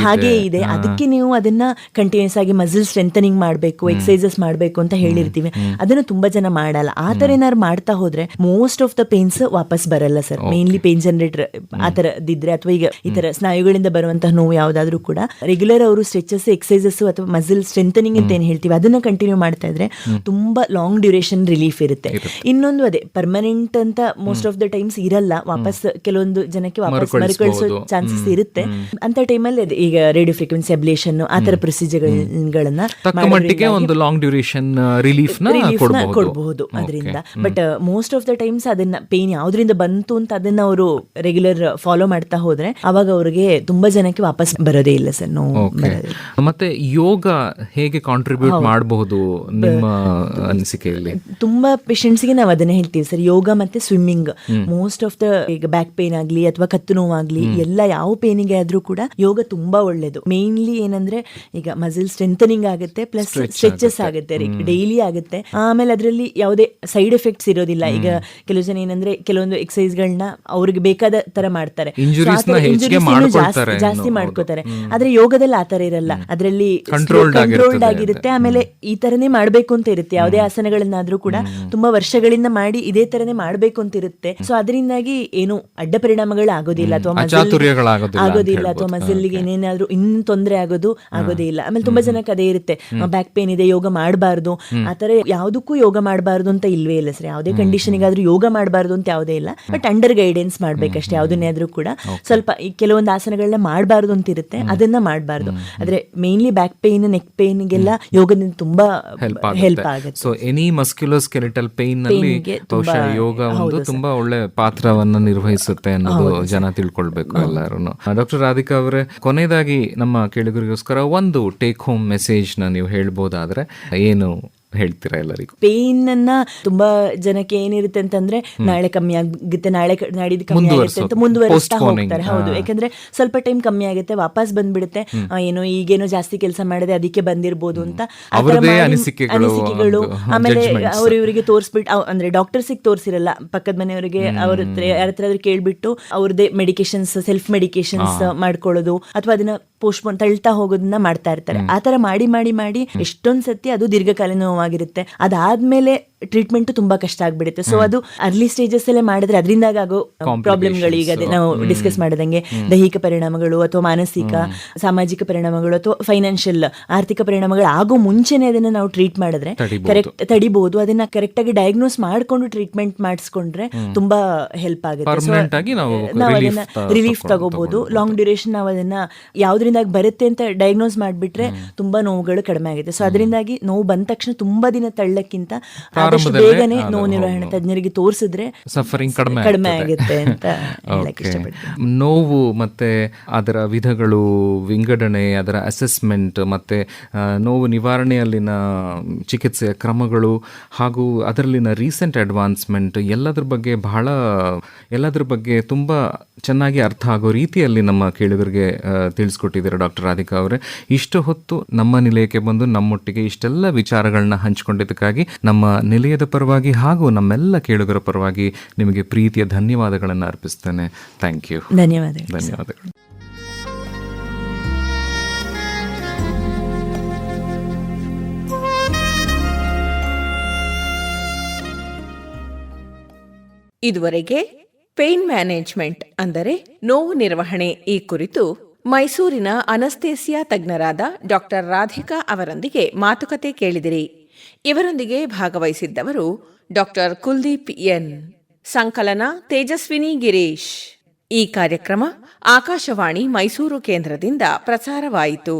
ಹಾಗೆ ಇದೆ, ಅದಕ್ಕೆ ನೀವು ಅದನ್ನ ಕಂಟಿನ್ಯೂಸ್ ಆಗಿ ಮಸಲ್ ಸ್ಟ್ರೆಂಥನಿಂಗ್ ಮಾಡಬೇಕು, ಎಕ್ಸರ್ಸೈಸಸ್ ಮಾಡಬೇಕು ಅಂತ ಹೇಳಿರ್ತೀವಿ. ಅದನ್ನ ತುಂಬಾ ಜನ ಮಾಡಲ್ಲ. ಆ ತರ ಏನಾದ್ರು ಮಾಡ್ತಾ ಹೋದ್ರೆ ಮೋಸ್ಟ್ ಆಫ್ ದ ಪೇನ್ಸ್ ವಾಪಸ್ ಬರಲ್ಲ ಸರ್. ಮೇನ್ಲಿ ಪೇನ್ ಜನರೇಟರ್ ಆ ತರದಿದ್ರೆ, ಅಥವಾ ಈಗ ಈ ತರ ಸ್ನಾಯುಗಳಿಂದ ಬರುವಂತಹ ನೋವು ಯಾವ್ದಾದ್ರು ಕೂಡ ರೆಗ್ಯುಲರ್ ಅವರು ಸ್ಟ್ರೆಚಸ್, ಎಕ್ಸರ್ಸೈಸಸ್ ಅಥವಾ ಮಸಲ್ ಸ್ಟ್ರೆಂಥನಿಂಗ್ ಅಂತ ಏನ್ ಹೇಳ್ತೀವಿ ಅದನ್ನ ಕಂಟಿನ್ಯೂ ಮಾಡ್ತಾ ಇದ್ರೆ ತುಂಬಾ ಲಾಂಗ್ ಡ್ಯೂರೇಷನ್ ರಿಲೀಫ್ ಇರುತ್ತೆ. ಇನ್ನೊಂದು ಅದೇ ಪರ್ಮನೆಂಟ್ ಅಂತ ಮೋಸ್ಟ್ ಆಫ್ ದ ಟೈಮ್ಸ್ ಇರಲ್ಲ, ವಾಪಸ್ ಕೆಲವೊಂದು ಜನಕ್ಕೆ ವಾಪಸ್ ಮರುಕಳಿಸೋ ಚಾನ್ಸಸ್ ಇರುತ್ತೆ. ಅಂತ ಟೈಮಲ್ಲಿ ಈಗ ರೇಡಿಯೋ ಫ್ರೀಕ್ವೆನ್ಸಿ ಅಬ್ಲೇಷನ್ ಆ ತರ ಪ್ರೊಸೀಜರ್ಗಳನ್ನ ಒಂದು ಲಾಂಗ್ ಡ್ಯೂರೇಷನ್ ರಿಲೀಫ್ ಕೊಡಬಹುದು ಅದರಿಂದ. But most of the times ಅದನ್ನ ಪೇನ್ ಯಾವ್ದ್ರಿಂದ ಬಂತು ಅಂತ ಅದನ್ನ ಅವರು ರೆಗ್ಯುಲರ್ ಫಾಲೋ ಮಾಡ್ತಾ ಹೋದ್ರೆ ಅವಾಗ ಅವ್ರಿಗೆ ತುಂಬಾ ಜನಕ್ಕೆ ವಾಪಸ್ ಬರೋದೇ ಇಲ್ಲ ಸರ್, ನೋವು ಬರೋದೇ. ಮತ್ತೆ ಯೋಗ ಹೇಗೆ ಕಾಂಟ್ರಿಬ್ಯೂಟ್ ಮಾಡಬಹುದು ನಿಮ್ಮ ಅನಿಸಿಕೆಯಲ್ಲಿ? ತುಂಬಾ ಪೇಷಂಟ್ಸ್ಗೆ ನಾವು ಅದನ್ನೇ ಹೇಳ್ತೀವಿ ಸರ್, ಯೋಗ ಮತ್ತೆ ಸ್ವಿಮ್ಮಿಂಗ್. ಮೋಸ್ಟ್ ಆಫ್ ದ ಈಗ ಬ್ಯಾಕ್ ಪೇನ್ ಆಗ್ಲಿ ಅಥವಾ ಕತ್ತು ನೋವಾಗ್ಲಿ ಎಲ್ಲ ಯಾವ ಪೇನಿಗೆ ಆದ್ರೂ ಕೂಡ ಯೋಗ ತುಂಬಾ ಒಳ್ಳೇದು. ಮೇನ್ಲಿ ಏನಂದ್ರೆ ಈಗ ಮಸಲ್ ಸ್ಟ್ರೆಂಥನಿಂಗ್ ಆಗುತ್ತೆ, ಪ್ಲಸ್ ಸ್ಟ್ರೆಚಸ್ ಆಗುತ್ತೆ, ಡೈಲಿ ಆಗುತ್ತೆ. ಆಮೇಲೆ ಅದರಲ್ಲಿ ಯಾವುದೇ ಸೈಡ್ ಎಫೆಕ್ಟ್ಸ್ ಇರೋದಿಲ್ಲ. ಈಗ ಕೆಲವು ಜನ ಏನಂದ್ರೆ ಕೆಲವೊಂದು ಎಕ್ಸರ್ಸೈಸ್ ಗಳನ್ನ ಅವ್ರಿಗೆ ಬೇಕಾದ ತರ ಮಾಡ್ತಾರೆ, ಜಾಸ್ತಿ ಮಾಡ್ಕೋತಾರೆ. ಆದ್ರೆ ಯೋಗದಲ್ಲಿ ಆತರ ಇರಲ್ಲ, ಅದರಲ್ಲಿ ಕಂಟ್ರೋಲ್ಡ್ ಆಗಿರುತ್ತೆ. ಆಮೇಲೆ ಈ ತರನೇ ಮಾಡ್ಬೇಕು ಅಂತ ಇರುತ್ತೆ. ಯಾವುದೇ ಆಸನಗಳನ್ನಾದ್ರೂ ಕೂಡ ತುಂಬಾ ವರ್ಷಗಳಿಂದ ಮಾಡಿ ಇದೇ ತರನೇ ಮಾಡ್ಬೇಕು ಅಂತ ಇರುತ್ತೆ. ಸೊ ಅದರಿಂದಾಗಿ ಏನು ಅಡ್ಡ ಪರಿಣಾಮಗಳು ಆಗೋದಿಲ್ಲ, ಅಥವಾ ಆಗೋದಿಲ್ಲ, ಅಥವಾ ಮಸಲ್ಗೆ ಏನೇನಾದ್ರೂ ಇನ್ನು ತೊಂದರೆ ಆಗೋದೇ ಇಲ್ಲ. ಆಮೇಲೆ ತುಂಬಾ ಜನಕ್ಕೆ ಅದೇ ಇರುತ್ತೆ, ಬ್ಯಾಕ್ ಪೇನ್ ಇದೆ ಯೋಗ ಮಾಡಬಾರ್ದು, ಆತರ ಯಾವ್ದಕ್ಕೂ ಯೋಗ ಮಾಡಬಾರ್ದು ಅಂತ ಇಲ್ವೇ ಇಲ್ಲ ಸರ್. ಯಾವುದೇ ಕಂಡೀಷನ್ಗಾದ್ರೂ ಯೋಗ ಮಾಡಬಾರ್ದು ಅಂತ ಯಾವುದೇ ಇಲ್ಲ, ಬಟ್ ಅಂಡರ್ ಗೈಡೆನ್ಸ್ ಮಾಡ್ಬೇಕಷ್ಟೇ. ಯಾವುದನ್ನೇ ಆದ್ರೂ ಕೂಡ ಸ್ವಲ್ಪ ಈ ಕೆಲವೊಂದು ಆಸನಗಳನ್ನ ಮಾಡಬಾರ್ದು ಅಂತ ಇರುತ್ತೆ, ಅದನ್ನ ಮಾಡಬಾರ್ದು. ಆದ್ರೆ ಮೇನ್ಲಿ ಬ್ಯಾಕ್ ಪೇನ್, ನೆಕ್ ಪೇನ್ಗೆಲ್ಲ ಯೋಗದಿಂದ ತುಂಬಾ ಹೆಲ್ಪ್ ಆಗುತ್ತೆ. So any muscular skeletal pain ನಲ್ಲಿ ಬಹುಶಃ ಯೋಗ ಒಂದು ತುಂಬಾ ಒಳ್ಳೆ ಪಾತ್ರವನ್ನ ನಿರ್ವಹಿಸುತ್ತೆ ಅನ್ನೋದು ಜನ ತಿಳ್ಕೊಳ್ಬೇಕು ಎಲ್ಲರೂ. ಡಾಕ್ಟರ್ ರಾಧಿಕಾ ಅವರೇ, ಕೊನೆಯದಾಗಿ ನಮ್ಮ ಕೇಳುಗರಿಗೋಸ್ಕರ ಒಂದು ಟೇಕ್ ಹೋಮ್ ಮೆಸೇಜ್ ನ ನೀವು ಹೇಳ್ಬೋದಾದ್ರೆ ಏನು ಹೇಳ್ತೀರಾ ಎಲ್ಲರಿಗೂ? ಪೇನ್ ಅನ್ನ ತುಂಬಾ ಜನಕ್ಕೆ ಏನಿರುತ್ತೆ ಅಂತಂದ್ರೆ ನಾಳೆ ಕಮ್ಮಿ ಆಗುತ್ತೆ, ನಾಡಿದ್ದು ಕಮ್ಮಿ ಆಗುತ್ತೆ ಅಂತ ಮುಂದುವರಿಸ್ತಾ ಹೋಗ್ತಾರೆ. ಹೌದು, ಯಾಕಂದ್ರೆ ಸ್ವಲ್ಪ ಟೈಮ್ ಕಮ್ಮಿ ಆಗುತ್ತೆ, ವಾಪಸ್ ಬಂದ್ಬಿಡುತ್ತೆ, ಏನೋ ಈಗೇನೋ ಜಾಸ್ತಿ ಕೆಲಸ ಮಾಡಿದೆ ಅದಕ್ಕೆ ಬಂದಿರ್ಬೋದು ಅಂತ ಅನಿಸಿಕೆಗಳು. ಆಮೇಲೆ ಅವ್ರು ಇವರಿಗೆ ತೋರಿಸ್ಬಿಟ್ಟು, ಅಂದ್ರೆ ಡಾಕ್ಟರ್ಸಿಗೆ ತೋರಿಸಿರಲ್ಲ, ಪಕ್ಕದ ಮನೆಯವರಿಗೆ ಅವ್ರ ಯಾರತ್ರ ಕೇಳ್ಬಿಟ್ಟು ಅವ್ರದೇ ಮೆಡಿಕೇಶನ್ಸ್, ಸೆಲ್ಫ್ ಮೆಡಿಕೇಶನ್ಸ್ ಮಾಡ್ಕೊಳ್ಳೋದು, ಅಥವಾ ಅದನ್ನ ಪೋಸ್ಟ್ಪೋನ್ ತಳ್ತಾ ಹೋಗೋದನ್ನ ಮಾಡ್ತಾ ಇರ್ತಾರೆ. ಆತರ ಮಾಡಿ ಮಾಡಿ ಮಾಡಿ ಎಷ್ಟೊಂದ್ ಸತಿ ಅದು ದೀರ್ಘಕಾಲೀನ ನೋವಾಗಿರುತ್ತೆ. ಅದಾದ್ಮೇಲೆ ಟ್ರೀಟ್ಮೆಂಟ್ ತುಂಬಾ ಕಷ್ಟ ಆಗ್ಬಿಡುತ್ತೆ. ಸೊ ಅದು ಅರ್ಲಿ ಸ್ಟೇಜಸ್ ಅಲ್ಲೇ ಮಾಡಿದ್ರೆ ಅದರಿಂದಾಗ ಆಗೋ ಪ್ರಾಬ್ಲಮ್ಗಳು, ಈಗ ಅದೇ ನಾವು ಡಿಸ್ಕಸ್ ಮಾಡಿದಂಗೆ ದೈಹಿಕ ಪರಿಣಾಮಗಳು ಅಥವಾ ಮಾನಸಿಕ ಸಾಮಾಜಿಕ ಪರಿಣಾಮಗಳು ಅಥವಾ ಫೈನಾನ್ಷಿಯಲ್ ಆರ್ಥಿಕ ಪರಿಣಾಮಗಳು ಆಗೋ ಮುಂಚೆನೆ ಅದನ್ನ ನಾವು ಟ್ರೀಟ್ ಮಾಡಿದ್ರೆ ಕರೆಕ್ಟ್ ತಡಿಬಹುದು. ಅದನ್ನ ಕರೆಕ್ಟ್ ಆಗಿ ಡಯಾಗ್ನೋಸ್ ಮಾಡ್ಕೊಂಡು ಟ್ರೀಟ್ಮೆಂಟ್ ಮಾಡಿಸ್ಕೊಂಡ್ರೆ ತುಂಬಾ ಹೆಲ್ಪ್ ಆಗುತ್ತೆ. ನಾವು ಅದನ್ನ ರಿಲೀಫ್ ತಗೋಬಹುದು. ಲಾಂಗ್ ಡ್ಯೂರೇಷನ್ ನಾವು ಅದನ್ನ ಯಾವ್ದ್ರಿಂದ ಬರುತ್ತೆ ಅಂತ ಡಯಾಗ್ನೋಸ್ ಮಾಡ್ಬಿಟ್ರೆ ತುಂಬಾ ನೋವುಗಳು ಕಡಿಮೆ ಆಗುತ್ತೆ. ಸೊ ಅದರಿಂದಾಗಿ ನೋವು ಬಂದ ತಕ್ಷಣ ತುಂಬಾ ದಿನ ತಳ್ಳಕ್ಕಿಂತ ಆದಷ್ಟು ಬೇಗನೆ ನೋವು ನಿರ್ವಹಣೆ ತಜ್ಞರಿಗೆ ತೋರಿಸಿದ್ರೆ ಸಫರಿಂಗ್ ಕಡಿಮೆ ಆಗುತ್ತೆ ಅಂತ ಹೇಳಕ್ ಇಷ್ಟಪಡ್ತೀನಿ. ನೋವು ಮತ್ತೆ ಅದರ ವಿಧಗಳು, ವಿಂಗಡಣೆ, ಅದರ ಅಸೆಸ್ಮೆಂಟ್, ಮತ್ತೆ ನೋವು ನಿವಾರಣೆಯಲ್ಲಿನ ಚಿಕಿತ್ಸೆಯ ಕ್ರಮಗಳು ಹಾಗೂ ಅದರಲ್ಲಿನ ರೀಸೆಂಟ್ ಅಡ್ವಾನ್ಸ್ಮೆಂಟ್ ಎಲ್ಲದ್ರ ಬಗ್ಗೆ ತುಂಬಾ ಚೆನ್ನಾಗಿ ಅರ್ಥ ಆಗೋ ರೀತಿಯಲ್ಲಿ ನಮ್ಮ ಕೇಳುಗರಿಗೆ ತಿಳಿಸ್ಕೊಟ್ಟಿದ್ದಾರೆ ಡಾಕ್ಟರ್ ರಾಧಿಕಾ ಅವರೇ. ಇಷ್ಟು ಹೊತ್ತು ನಮ್ಮ ನಿಲಯಕ್ಕೆ ಬಂದು ನಮ್ಮೊಟ್ಟಿಗೆ ಇಷ್ಟೆಲ್ಲ ವಿಚಾರಗಳನ್ನ ಹಂಚಿಕೊಂಡಿದ್ದಕ್ಕಾಗಿ ನಮ್ಮ ನಿಲಯದ ಪರವಾಗಿ ಹಾಗೂ ನಮ್ಮೆಲ್ಲ ಕೇಳುಗರ ಪರವಾಗಿ ನಿಮಗೆ ಪ್ರೀತಿಯ ಧನ್ಯವಾದಗಳನ್ನು ಅರ್ಪಿಸ್ತೇನೆ. Thank you. ಧನ್ಯವಾದಗಳು. ಇದುವರೆಗೆ ಪೇನ್ ಮ್ಯಾನೇಜ್ಮೆಂಟ್ ಅಂದರೆ ನೋವು ನಿರ್ವಹಣೆ ಈ ಕುರಿತು ಮೈಸೂರಿನ ಅನಸ್ತೇಸಿಯಾ ತಜ್ಞರಾದ ಡಾಕ್ಟರ್ ರಾಧಿಕಾ ಅವರೊಂದಿಗೆ ಮಾತುಕತೆ ಕೇಳಿದಿರಿ. ಇವರೊಂದಿಗೆ ಭಾಗವಹಿಸಿದ್ದವರು ಡಾಕ್ಟರ್ ಕುಲ್ದೀಪ್ ಎನ್. ಸಂಕಲನ ತೇಜಸ್ವಿನಿ ಗಿರೀಶ್. ಈ ಕಾರ್ಯಕ್ರಮ ಆಕಾಶವಾಣಿ ಮೈಸೂರು ಕೇಂದ್ರದಿಂದ ಪ್ರಸಾರವಾಯಿತು.